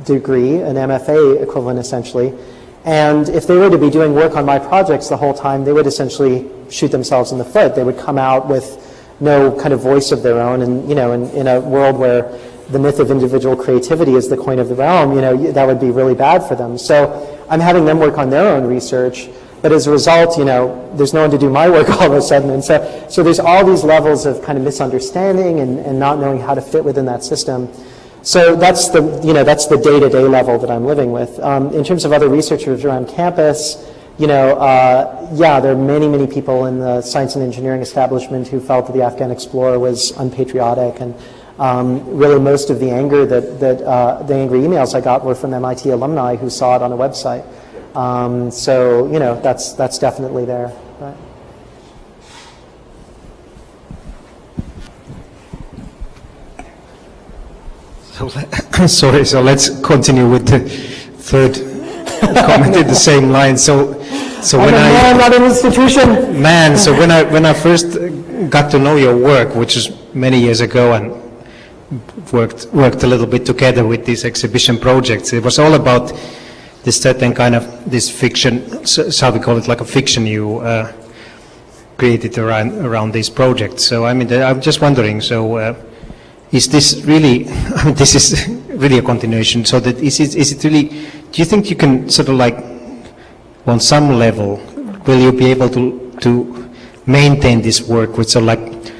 degree, an MFA equivalent, essentially, and if they were to be doing work on my projects the whole time, they would essentially shoot themselves in the foot. They would come out with no kind of voice of their own, and, in a world where the myth of individual creativity is the coin of the realm, that would be really bad for them. So I'm having them work on their own research, but as a result, there's no one to do my work all of a sudden. And so there's all these levels of kind of misunderstanding and not knowing how to fit within that system. So that's the day-to-day level that I'm living with. In terms of other researchers around campus, there are many, many people in the science and engineering establishment who felt that the Afghan Explorer was unpatriotic, and really most of the anger the angry emails I got were from MIT alumni who saw it on a website. So that's definitely there. Right? So let's continue with the third comment in the same line. So when I'm not an institution. Man, so when I first got to know your work, which is many years ago, and worked a little bit together with these exhibition projects, it was all about this certain kind of this fiction, shall we call it, like a fiction you created around these projects. So I'm just wondering, so is this really, this is really a continuation, so that is it really, do you think you can sort of like, on some level, will you be able to maintain this work with sort of like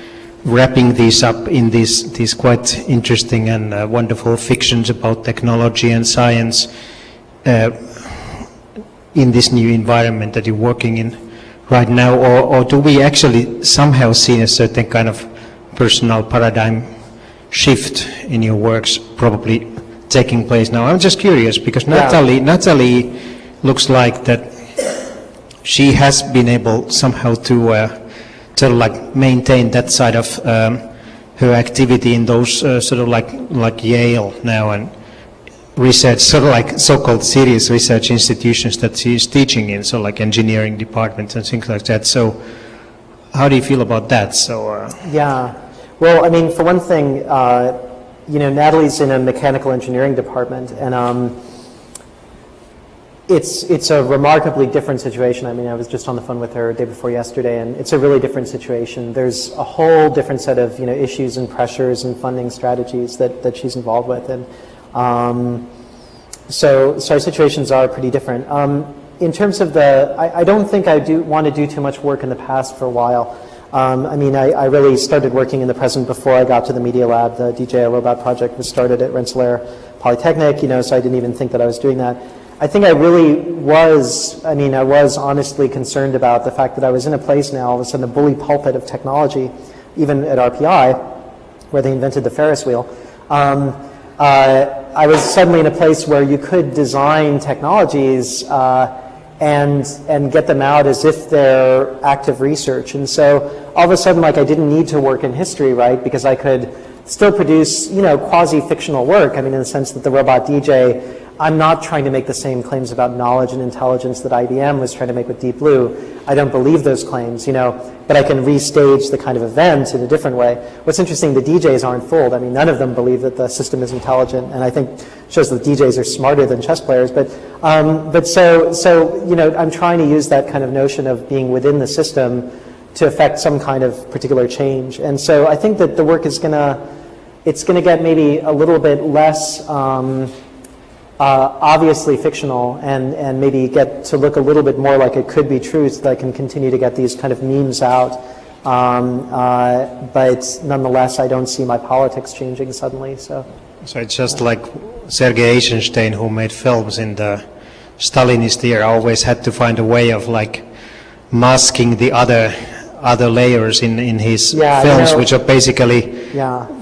wrapping these up in these quite interesting and wonderful fictions about technology and science in this new environment that you're working in right now, or do we actually somehow see a certain kind of personal paradigm shift in your works probably taking place now? I'm just curious because Natalie looks like that she has been able somehow to like maintain that side of her activity in those sort of like Yale now and research, sort of like so-called serious research institutions that she is teaching in, so like engineering departments and things like that. So how do you feel about that? So yeah, well, I mean, for one thing, you know, Natalie's in a mechanical engineering department, and it's a remarkably different situation. I mean, I was just on the phone with her day before yesterday, and it's a really different situation. There's a whole different set of, you know, issues and pressures and funding strategies that she's involved with, and so our situations are pretty different. In terms of I don't think I want to do too much work in the past for a while. I mean, I really started working in the present before I got to the Media Lab. The DJI Robot project was started at Rensselaer Polytechnic, you know, so I didn't even think that I was doing that. I think I really was, I mean, I was honestly concerned about the fact that I was in a place now, all of a sudden, the bully pulpit of technology, even at RPI, where they invented the Ferris wheel. I was suddenly in a place where you could design technologies and get them out as if they're active research. And so all of a sudden, like, I didn't need to work in history, right, because I could still produce, you know, quasi-fictional work. I mean, in the sense that the robot DJ, I'm not trying to make the same claims about knowledge and intelligence that IBM was trying to make with Deep Blue. I don't believe those claims, you know, but I can restage the kind of event in a different way. What's interesting, the DJs aren't fooled. I mean, none of them believe that the system is intelligent, and I think shows that DJs are smarter than chess players. But so you know, I'm trying to use that kind of notion of being within the system to affect some kind of particular change. And so I think that the work is it's gonna get maybe a little bit less obviously fictional, and maybe get to look a little bit more like it could be true, so that I can continue to get these kind of memes out. But nonetheless, I don't see my politics changing suddenly. So it's just like Sergei Eisenstein, who made films in the Stalinist era, always had to find a way of like masking the other layers in his films, which are basically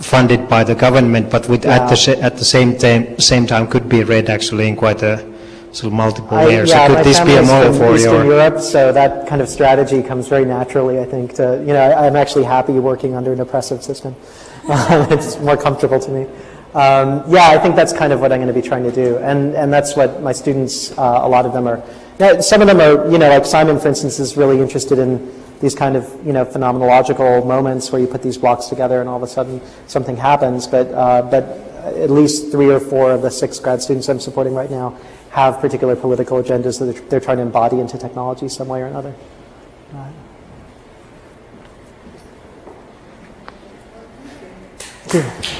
funded by the government, but with at the same time could be read actually in quite a sort of multiple layers. So could this be a model for Eastern Europe? So that kind of strategy comes very naturally, I think. To, you know, I'm actually happy working under an oppressive system. It's more comfortable to me. Yeah, I think that's kind of what I'm going to be trying to do, and that's what my students, a lot of them are. Now, some of them are, you know, like Simon, for instance, is really interested in these kind of, you know, phenomenological moments where you put these blocks together and all of a sudden something happens. But at least 3 or 4 of the 6 grad students I'm supporting right now have particular political agendas that they're trying to embody into technology some way or another. Thank you.